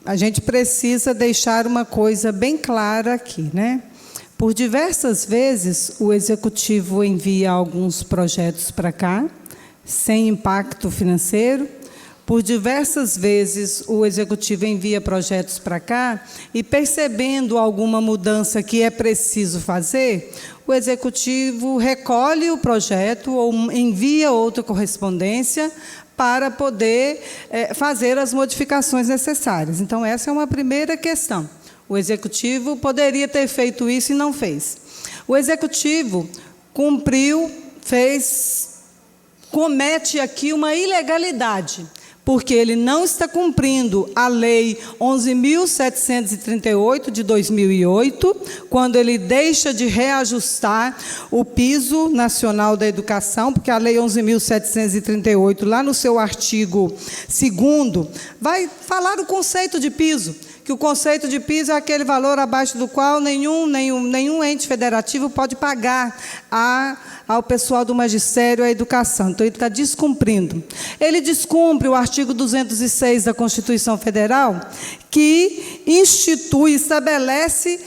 S9: a gente precisa deixar uma coisa bem clara aqui, né? Por diversas vezes, o Executivo envia alguns projetos para cá, sem impacto financeiro. Por diversas vezes, o Executivo envia projetos para cá e, percebendo alguma mudança que é preciso fazer, o Executivo recolhe o projeto ou envia outra correspondência para poder fazer as modificações necessárias. Então, essa é uma primeira questão. O Executivo poderia ter feito isso e não fez. O Executivo cumpriu, comete aqui uma ilegalidade, porque ele não está cumprindo a Lei 11.738, de 2008, quando ele deixa de reajustar o piso nacional da educação, porque a Lei 11.738, lá no seu artigo 2º, vai falar o conceito de piso, que o conceito de piso é aquele valor abaixo do qual nenhum ente federativo pode pagar ao pessoal do magistério a educação. Então, ele está descumprindo. Ele descumpre o artigo 206 da Constituição Federal, que estabelece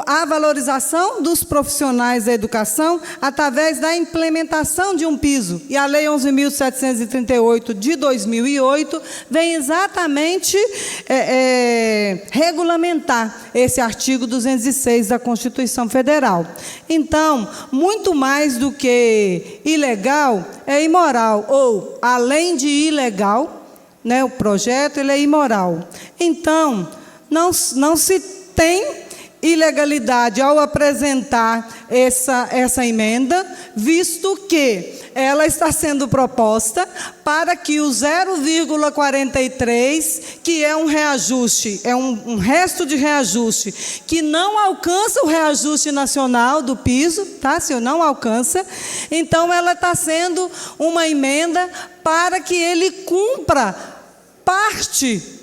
S9: a valorização dos profissionais da educação através da implementação de um piso. E a Lei 11.738, de 2008, vem exatamente regulamentar esse artigo 206 da Constituição Federal. Então, muito mais do que ilegal, é imoral, ou, além de ilegal, né, o projeto ele é imoral. Então, não se tem ilegalidade ao apresentar essa emenda, visto que ela está sendo proposta para que o 0,43, que é um reajuste, é um resto de reajuste, que não alcança o reajuste nacional do piso, tá? Se não alcança, então ela está sendo uma emenda para que ele cumpra parte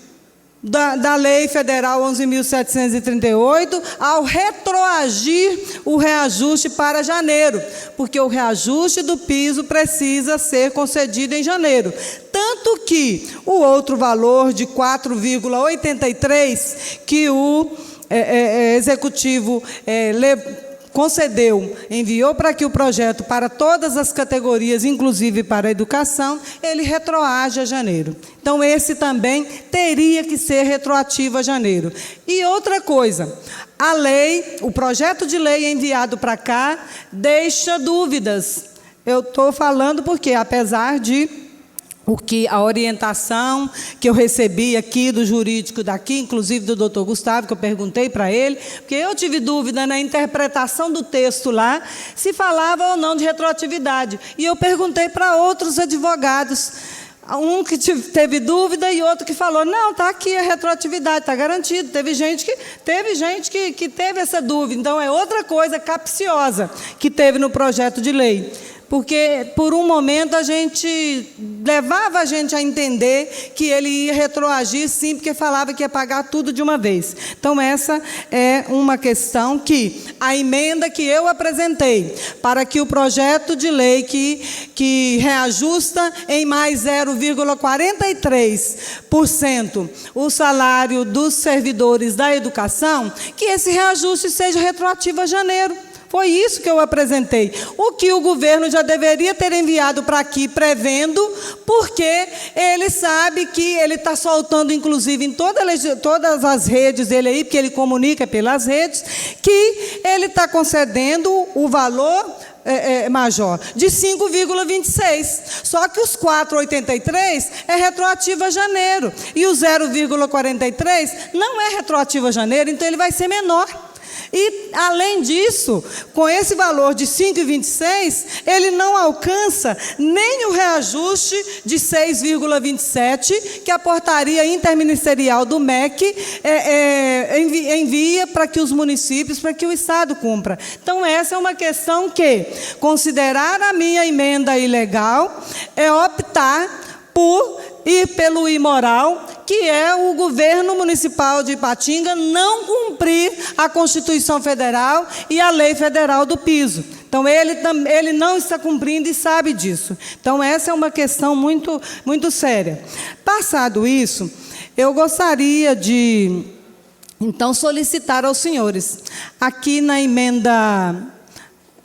S9: da Lei Federal 11.738, ao retroagir o reajuste para janeiro, porque o reajuste do piso precisa ser concedido em janeiro. Tanto que o outro valor de 4,83 que o Executivo concedeu, enviou para que o projeto, para todas as categorias, inclusive para a educação, ele retroage a janeiro. Então, esse também teria que ser retroativo a janeiro. E outra coisa, a lei, o projeto de lei enviado para cá, deixa dúvidas. Eu estou falando porque, apesar de a orientação que eu recebi aqui do jurídico daqui, inclusive do doutor Gustavo, que eu perguntei para ele, porque eu tive dúvida na interpretação do texto lá, se falava ou não de retroatividade. E eu perguntei para outros advogados, um que teve dúvida e outro que falou, não, está aqui a retroatividade, está garantido. Teve gente que teve essa dúvida. Então, é outra coisa capciosa que teve no projeto de lei. Porque, por um momento, levava a gente a entender que ele ia retroagir, sim, porque falava que ia pagar tudo de uma vez. Então, essa é uma questão que a emenda que eu apresentei para que o projeto de lei que reajusta em mais 0,43% o salário dos servidores da educação, que esse reajuste seja retroativo a janeiro. Foi isso que eu apresentei. O que o governo já deveria ter enviado para aqui, prevendo, porque ele sabe que ele está soltando, inclusive, em todas as redes dele aí, porque ele comunica pelas redes, que ele está concedendo o valor Major, de 5,26. Só que os 4,83 é retroativo a janeiro. E o 0,43 não é retroativo a janeiro, então ele vai ser menor. E, além disso, com esse valor de 5,26, ele não alcança nem o reajuste de 6,27, que a portaria interministerial do MEC envia para que os municípios, para que o Estado cumpra. Então, essa é uma questão que, considerar a minha emenda ilegal, é optar por ir pelo imoral, que é o governo municipal de Ipatinga não cumprir a Constituição Federal e a Lei Federal do Piso. Então, ele não está cumprindo e sabe disso. Então, essa é uma questão muito, muito séria. Passado isso, eu gostaria de, então, solicitar aos senhores, aqui na emenda...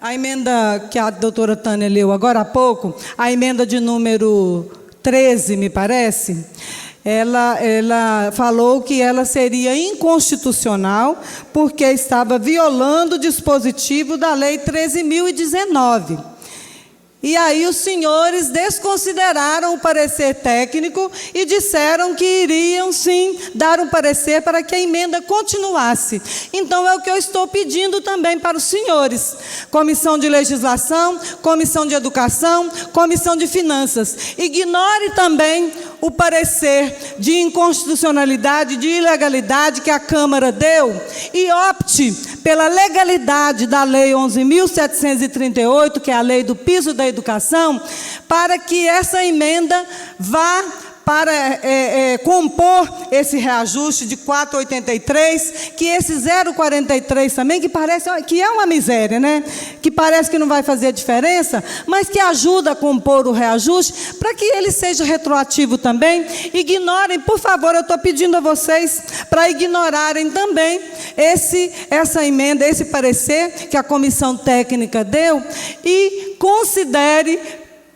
S9: A emenda que a doutora Tânia leu agora há pouco, a emenda de número 13, me parece, ela falou que ela seria inconstitucional porque estava violando o dispositivo da Lei 13.019. E aí os senhores desconsideraram o parecer técnico e disseram que iriam, sim, dar um parecer para que a emenda continuasse. Então, é o que eu estou pedindo também para os senhores. Comissão de Legislação, Comissão de Educação, Comissão de Finanças. Ignore também o parecer de inconstitucionalidade, de ilegalidade que a Câmara deu e opte pela legalidade da Lei 11.738, que é a Lei do Piso da Educação, para que essa emenda vá para compor esse reajuste de 4,83, que esse 0,43 também, que parece que é uma miséria, né? Que parece que não vai fazer diferença, mas que ajuda a compor o reajuste, para que ele seja retroativo também. Ignorem, por favor, eu estou pedindo a vocês para ignorarem também essa emenda, esse parecer que a comissão técnica deu, e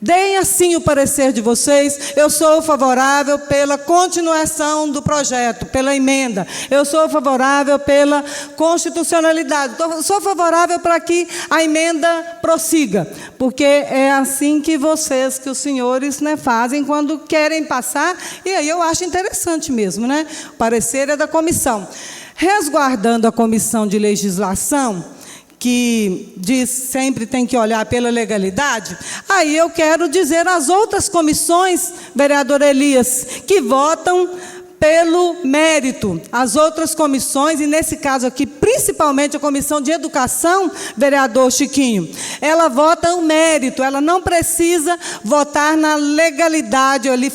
S9: deem assim o parecer de vocês. Eu sou favorável pela continuação do projeto, pela emenda. Eu sou favorável pela constitucionalidade. Sou favorável para que a emenda prossiga, porque é assim que os senhores, né, fazem quando querem passar, e aí eu acho interessante mesmo, né? O parecer é da comissão. Resguardando a Comissão de Legislação, que diz sempre tem que olhar pela legalidade, aí eu quero dizer às outras comissões, vereador Elias, que votam pelo mérito. As outras comissões, e nesse caso aqui, principalmente a Comissão de Educação, vereador Chiquinho, ela vota o mérito, ela não precisa votar na legalidade, ali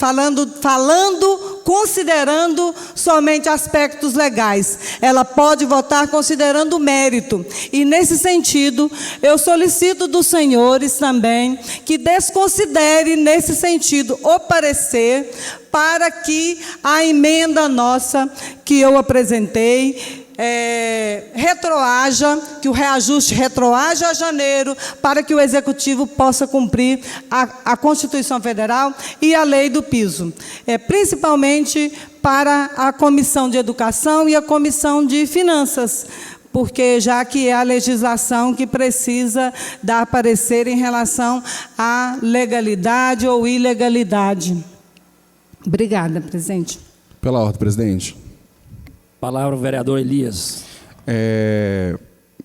S9: considerando somente aspectos legais. Ela pode votar considerando o mérito. E, nesse sentido, eu solicito dos senhores também que desconsidere, nesse sentido, o parecer, para que a emenda nossa que eu apresentei retroaja, que o reajuste retroaja a janeiro, para que o Executivo possa cumprir a Constituição Federal e a Lei do Piso. Principalmente para a Comissão de Educação e a Comissão de Finanças, porque já que é a legislação que precisa dar parecer em relação à legalidade ou ilegalidade. Obrigada, presidente.
S7: Pela ordem, presidente.
S4: Palavra ao vereador Elias.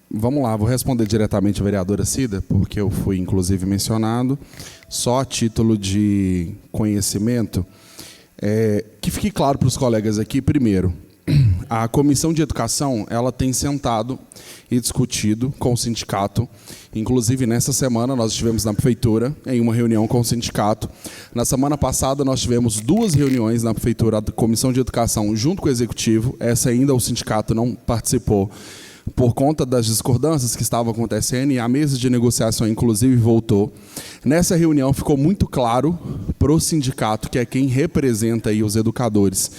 S7: Vamos lá, vou responder diretamente à vereadora Cida, porque eu fui, inclusive, mencionado. Só a título de conhecimento, que fique claro para os colegas aqui, primeiro, a Comissão de Educação, ela tem sentado e discutido com o sindicato. Inclusive, nessa semana, nós estivemos na Prefeitura, em uma reunião com o sindicato. Na semana passada, nós tivemos 2 reuniões na Prefeitura da Comissão de Educação, junto com o Executivo. Essa ainda o sindicato não participou, por conta das discordâncias que estavam acontecendo, e a mesa de negociação, inclusive, voltou. Nessa reunião, ficou muito claro para o sindicato, que é quem representa aí os educadores,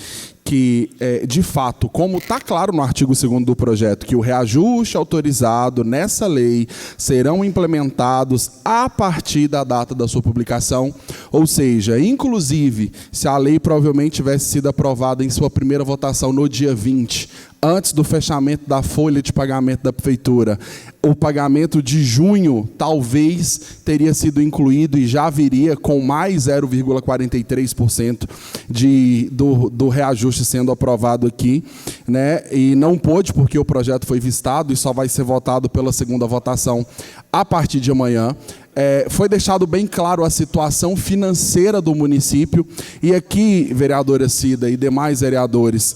S7: que, de fato, como está claro no artigo 2º do projeto, que o reajuste autorizado nessa lei serão implementados a partir da data da sua publicação, ou seja, inclusive, se a lei provavelmente tivesse sido aprovada em sua primeira votação no dia 20, antes do fechamento da folha de pagamento da prefeitura, o pagamento de junho talvez teria sido incluído e já viria com mais 0,43% do reajuste sendo aprovado aqui, né? E não pôde porque o projeto foi vistado e só vai ser votado pela segunda votação a partir de amanhã. Foi deixado bem claro a situação financeira do município. E aqui, vereadora Cida e demais vereadores,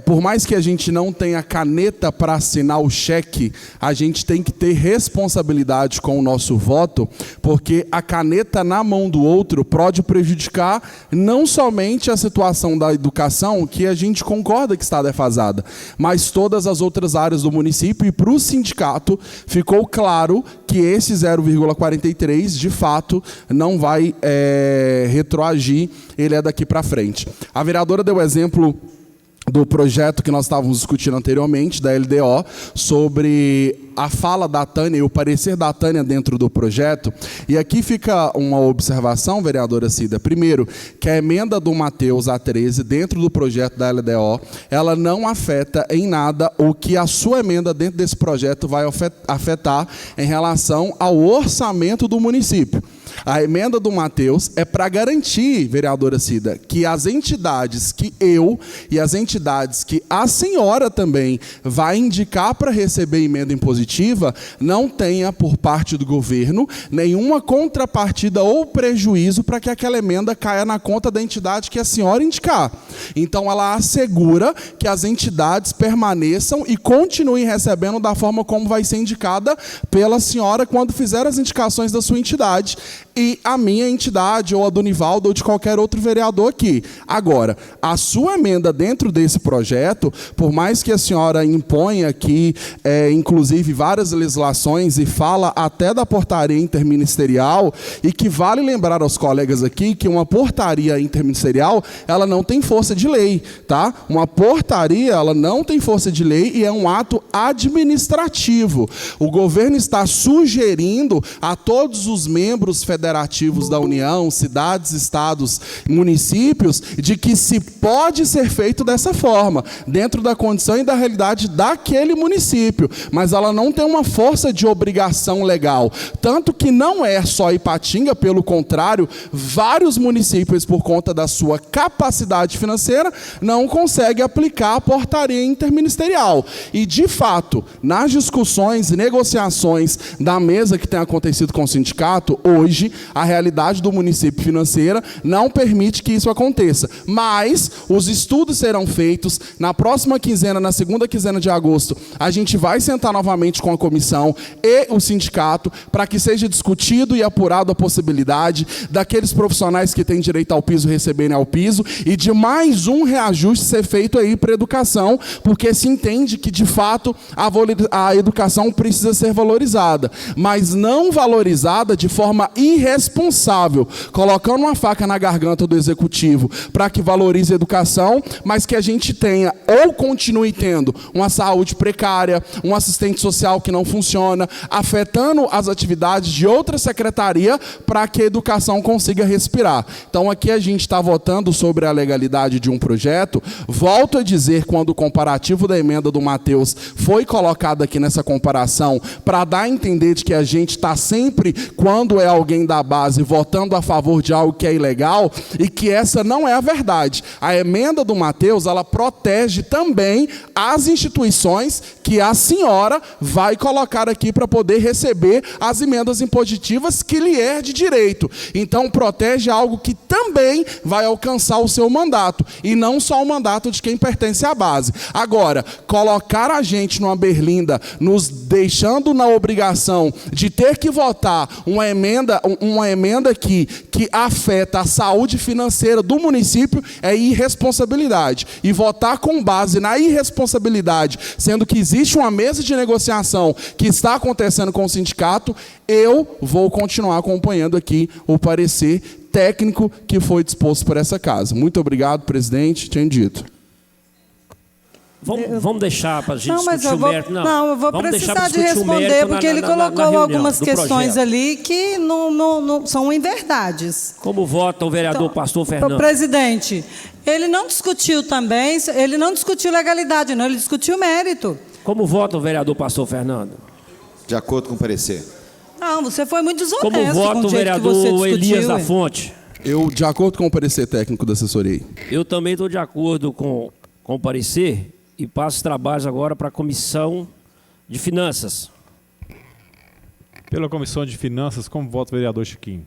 S7: por mais que a gente não tenha caneta para assinar o cheque, a gente tem que ter responsabilidade com o nosso voto, porque a caneta na mão do outro pode prejudicar não somente a situação da educação, que a gente concorda que está defasada, mas todas as outras áreas do município. E para o sindicato ficou claro que esse 0,43 de fato não vai retroagir, ele é daqui para frente. A vereadora deu exemplo do projeto que nós estávamos discutindo anteriormente, da LDO, sobre a fala da Tânia e o parecer da Tânia dentro do projeto. E aqui fica uma observação, vereadora Cida. Primeiro, que a emenda do Matheus A13, dentro do projeto da LDO, ela não afeta em nada o que a sua emenda dentro desse projeto vai afetar em relação ao orçamento do município. A emenda do Matheus é para garantir, vereadora Cida, que as entidades que eu e as entidades que a senhora também vai indicar para receber emenda impositiva não tenha, por parte do governo, nenhuma contrapartida ou prejuízo para que aquela emenda caia na conta da entidade que a senhora indicar. Então, ela assegura que as entidades permaneçam e continuem recebendo da forma como vai ser indicada pela senhora quando fizer as indicações da sua entidade, e a minha entidade, ou a do Nivaldo, ou de qualquer outro vereador aqui. Agora, a sua emenda dentro desse projeto, por mais que a senhora imponha aqui, inclusive, várias legislações, e fala até da portaria interministerial, e que vale lembrar aos colegas aqui que uma portaria interministerial, ela não tem força de lei, tá? Uma portaria, ela não tem força de lei e é um ato administrativo. O governo está sugerindo a todos os membros federativos da União, cidades, estados, municípios, de que se pode ser feito dessa forma, dentro da condição e da realidade daquele município, mas ela não tem uma força de obrigação legal, tanto que não é só Ipatinga, pelo contrário, vários municípios, por conta da sua capacidade financeira, não conseguem aplicar a portaria interministerial. E, de fato, nas discussões e negociações da mesa que tem acontecido com o sindicato, hoje, a realidade do município financeira não permite que isso aconteça. Mas os estudos serão feitos. Na próxima quinzena, na segunda quinzena de agosto, a gente vai sentar novamente com a comissão e o sindicato para que seja discutido e apurado a possibilidade daqueles profissionais que têm direito ao piso receberem ao piso e de mais um reajuste ser feito aí para a educação, porque se entende que, de fato, a educação precisa ser valorizada, mas não valorizada de forma irresponsável, colocando uma faca na garganta do executivo para que valorize a educação, mas que a gente tenha ou continue tendo uma saúde precária, um assistente social que não funciona, afetando as atividades de outra secretaria para que a educação consiga respirar. Então, aqui a gente está votando sobre a legalidade de um projeto. Volto a dizer, quando o comparativo da emenda do Matheus foi colocado aqui nessa comparação, para dar a entender de que a gente está sempre, quando é alguém da base, votando a favor de algo que é ilegal, e que essa não é a verdade. A emenda do Matheus, ela protege também as instituições que a senhora vai colocar aqui para poder receber as emendas impositivas que lhe é de direito. Então, protege algo que também vai alcançar o seu mandato, e não só o mandato de quem pertence à base. Agora, colocar a gente numa berlinda, nos deixando na obrigação de ter que votar uma emenda que afeta a saúde financeira do município é irresponsabilidade. E votar com base na irresponsabilidade, sendo que existe uma mesa de negociação que está acontecendo com o sindicato, eu vou continuar acompanhando aqui o parecer técnico que foi disposto por essa casa. Muito obrigado, presidente. Tinha dito.
S4: Vamos deixar para a gente
S9: Não, mas
S4: discutir
S9: eu vou,
S4: o mérito.
S9: não, eu vou
S4: Vamos deixar
S9: precisar
S4: pra
S9: de
S4: discutir o
S9: responder,
S4: mérito
S9: porque
S4: na
S9: ele
S4: reunião
S9: colocou
S4: do
S9: algumas questões
S4: projeto.
S9: ali que não são inverdades.
S4: Como vota o vereador Pastor Fernando?
S9: Presidente, ele não discutiu também, ele não discutiu legalidade, não, ele discutiu mérito.
S4: Como vota o vereador Pastor Fernando?
S6: De acordo com o parecer.
S9: Não, você foi muito desonesto
S4: Como
S9: com
S4: vota o
S9: jeito que você
S4: vereador Elias
S9: discutiu,
S4: da
S9: hein?
S4: Fonte?
S7: Eu, de acordo com o parecer técnico da assessoria.
S4: Eu também estou de acordo com o parecer e passo os trabalhos agora para a Comissão de Finanças.
S3: Pela Comissão de Finanças, como vota o vereador Chiquinho?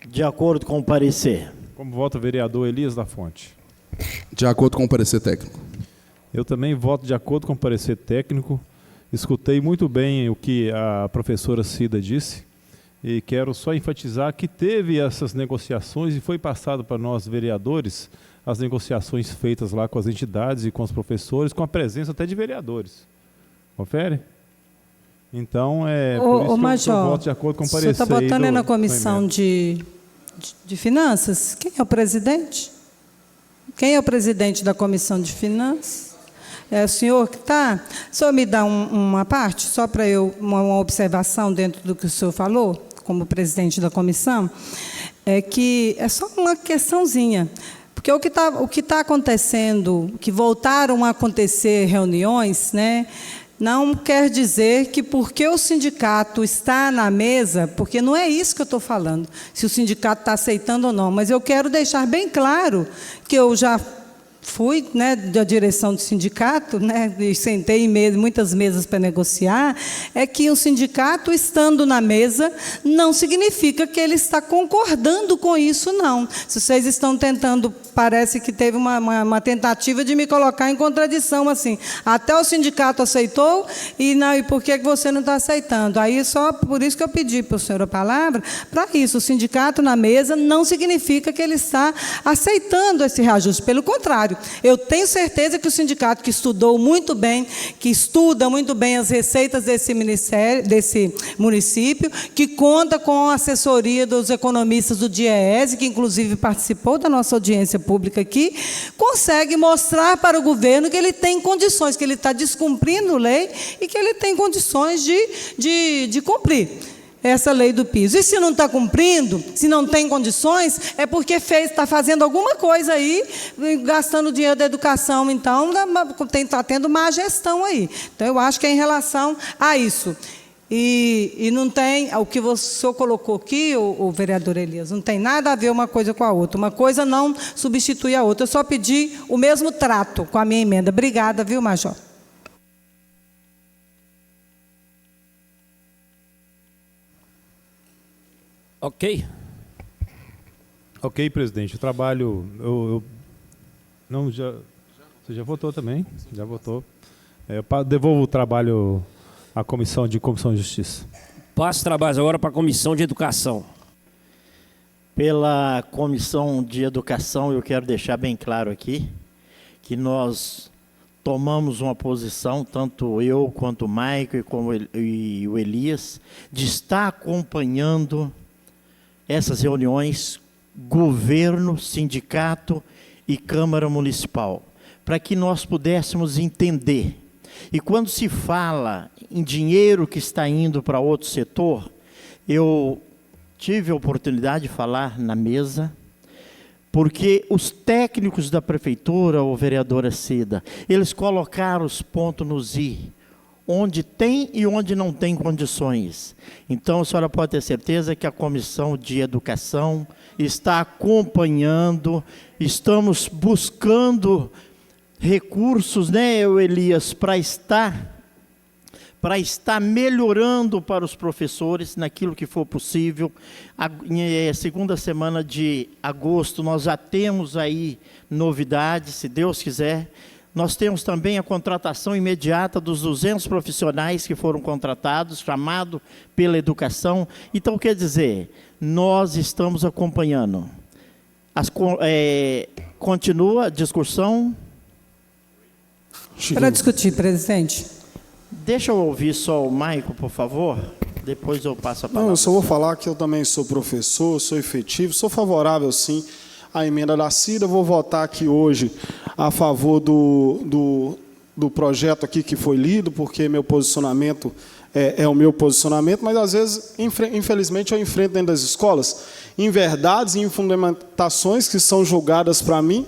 S2: De acordo com o parecer.
S3: Como vota o vereador Elias da Fonte?
S7: De acordo com o parecer técnico.
S3: Eu também voto de acordo com o parecer técnico. Escutei muito bem o que a professora Cida disse e quero só enfatizar que teve essas negociações e foi passado para nós, vereadores, as negociações feitas lá com as entidades e com os professores, com a presença até de vereadores. Confere? Então, por isso
S9: Major,
S3: eu voto de acordo com o parecer.
S9: Você está votando na
S3: do
S9: Comissão
S3: emenda.
S9: de Finanças? Quem é o presidente? Quem é o presidente da Comissão de Finanças? É o senhor que está? O senhor me dá uma parte, só para eu, uma observação dentro do que o senhor falou, como presidente da comissão, é que é só uma questãozinha. Porque o que está acontecendo, que voltaram a acontecer reuniões, né, não quer dizer que porque o sindicato está na mesa, porque não é isso que eu estou falando, se o sindicato está aceitando ou não, mas eu quero deixar bem claro que eu já fui, né, da direção do sindicato, né, e sentei em muitas mesas para negociar, é que o sindicato estando na mesa não significa que ele está concordando com isso, não. Se vocês estão tentando, parece que teve uma tentativa de me colocar em contradição, assim, até o sindicato aceitou, e por que você não está aceitando? Aí só por isso que eu pedi para o senhor a palavra, para isso, o sindicato na mesa não significa que ele está aceitando esse reajuste, pelo contrário. Eu tenho certeza que o sindicato que estudou muito bem, que estuda muito bem as receitas desse município, que conta com a assessoria dos economistas do DIEESE, que inclusive participou da nossa audiência pública aqui, consegue mostrar para o governo que ele tem condições, que ele está descumprindo lei e que ele tem condições de cumprir essa lei do piso. E se não está cumprindo, se não tem condições, é porque está fazendo alguma coisa aí, gastando dinheiro da educação, então está tendo má gestão aí. Então, eu acho que é em relação a isso. E não tem, o que o senhor colocou aqui, o vereador Elias, não tem nada a ver uma coisa com a outra. Uma coisa não substitui a outra. Eu só pedi o mesmo trato com a minha emenda. Obrigada, viu, Major?
S4: Ok.
S3: Ok, presidente. O trabalho... Você já votou também? Já votou. Eu devolvo o trabalho à Comissão de Justiça.
S4: Passo trabalhos agora para a Comissão de Educação.
S2: Pela Comissão de Educação, eu quero deixar bem claro aqui que nós tomamos uma posição, tanto eu quanto o Maico e o Elias, de estar acompanhando essas reuniões, governo, sindicato e Câmara Municipal, para que nós pudéssemos entender. E quando se fala em dinheiro que está indo para outro setor, eu tive a oportunidade de falar na mesa, porque os técnicos da prefeitura, o vereadora Cida, eles colocaram os pontos nos i, onde tem e onde não tem condições. Então, a senhora pode ter certeza que a Comissão de Educação está acompanhando, estamos buscando recursos, né, Elias, para estar melhorando para os professores naquilo que for possível. Segunda semana de agosto, nós já temos aí novidades, se Deus quiser. Nós temos também a contratação imediata dos 200 profissionais que foram contratados, chamado pela educação. Então, quer dizer, nós estamos acompanhando. Continua a discussão.
S9: Para discutir, presidente.
S2: Deixa eu ouvir só o Maico, por favor. Depois eu passo a palavra.
S1: Não, eu só vou falar que eu também sou professor, sou efetivo, sou favorável, sim, à emenda da Cida. Vou votar aqui hoje a favor do projeto aqui que foi lido, porque meu posicionamento é o meu posicionamento, mas às vezes, infelizmente, eu enfrento dentro das escolas inverdades e infundamentações que são julgadas para mim,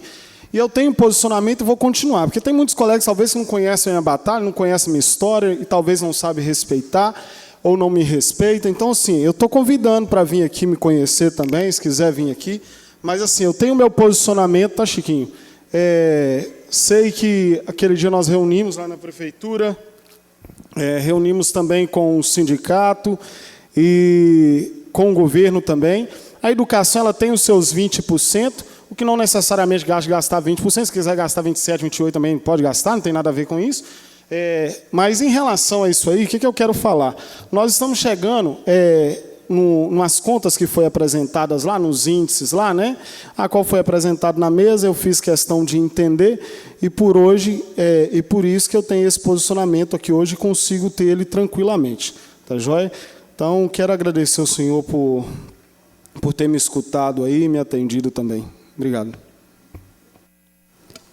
S1: e eu tenho posicionamento e vou continuar, porque tem muitos colegas, talvez, que não conhecem a minha batalha, não conhecem a minha história, e talvez não sabem respeitar, ou não me respeitam. Então, assim, eu estou convidando para vir aqui me conhecer também, se quiser vir aqui, mas, assim, eu tenho o meu posicionamento, tá, Chiquinho? Sei que aquele dia nós reunimos lá na prefeitura, reunimos também com o sindicato e com o governo também. A educação ela tem os seus 20%, o que não necessariamente gastar 20%, se quiser gastar 27%, 28% também pode gastar, não tem nada a ver com isso. Mas em relação a isso aí, o que eu quero falar? Nós estamos chegando nas contas que foi apresentadas lá, nos índices lá, né? A qual foi apresentado na mesa, eu fiz questão de entender, e por hoje, e por isso que eu tenho esse posicionamento aqui hoje, consigo ter ele tranquilamente. Tá joia? Então, quero agradecer ao senhor por ter me escutado aí e me atendido também. Obrigado.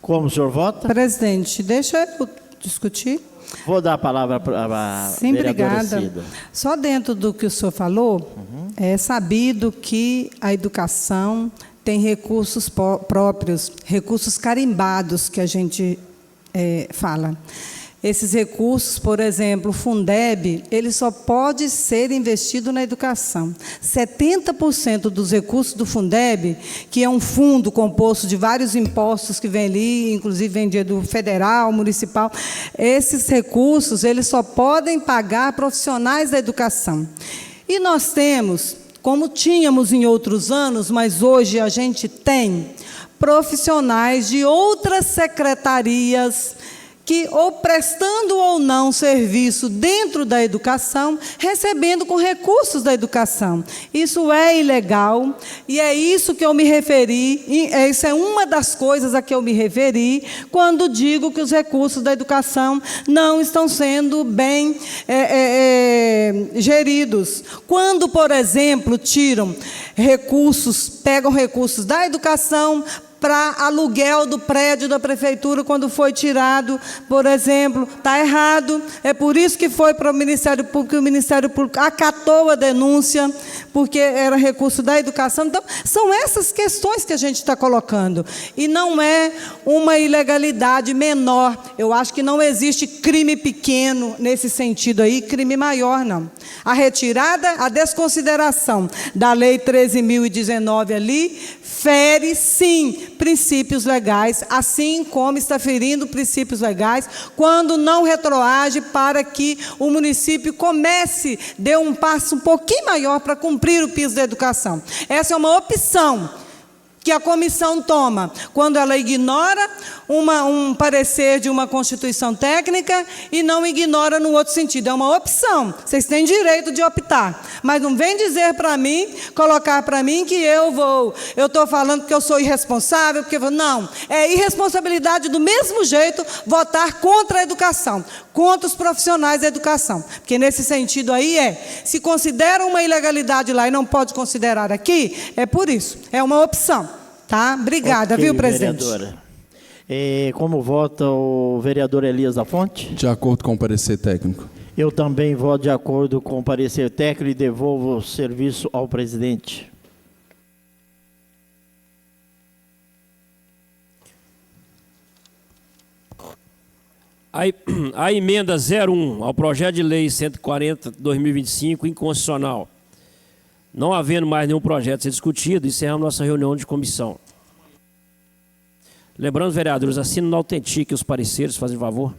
S2: Como o senhor vota?
S9: Presidente, deixa eu discutir.
S2: Vou dar a palavra para a
S9: Sim,
S2: vereadora
S9: obrigada.
S2: Cida.
S9: Só dentro do que o senhor falou, é sabido que a educação tem recursos próprios, recursos carimbados, que a gente fala. Esses recursos, por exemplo, o Fundeb, ele só pode ser investido na educação. 70% dos recursos do Fundeb, que é um fundo composto de vários impostos que vem ali, inclusive vem do federal, municipal, esses recursos eles só podem pagar profissionais da educação. E nós temos, como tínhamos em outros anos, mas hoje a gente tem, profissionais de outras secretarias que, ou prestando ou não serviço dentro da educação, recebendo com recursos da educação. Isso é ilegal, e é isso que eu me referi, isso é uma das coisas a que eu me referi, quando digo que os recursos da educação não estão sendo bem geridos. Quando, por exemplo, pegam recursos da educação para aluguel do prédio da prefeitura, quando foi tirado, por exemplo, está errado. É por isso que foi para o Ministério Público, e o Ministério Público acatou a denúncia, porque era recurso da educação. Então, são essas questões que a gente está colocando. E não é uma ilegalidade menor. Eu acho que não existe crime pequeno nesse sentido aí, crime maior, não. A retirada, a desconsideração da Lei 13.019 ali, fere, sim, princípios legais, assim como está ferindo princípios legais, quando não retroage para que o município dê um passo um pouquinho maior para cumprir o piso da educação. Essa é uma opção que a comissão toma quando ela ignora um parecer de uma Constituição técnica e não ignora no outro sentido. É uma opção. Vocês têm direito de optar. Mas não vem dizer para mim, colocar para mim que eu estou falando que eu sou irresponsável, porque não. É irresponsabilidade do mesmo jeito votar contra a educação, contra os profissionais da educação. Porque nesse sentido aí se considera uma ilegalidade lá e não pode considerar aqui, é por isso. É uma opção. Tá? Obrigada,
S2: Okay,
S9: viu, presidente?
S2: Vereadora. Como vota o vereador Elias da Fonte?
S7: De acordo com o parecer técnico.
S2: Eu também voto de acordo com o parecer técnico e devolvo o serviço ao presidente.
S4: A emenda 01 ao projeto de lei 140/2025, inconstitucional. Não havendo mais nenhum projeto a ser discutido, encerramos nossa reunião de comissão. Lembrando, vereadores, assinam no autentiquem os pareceres, fazem favor.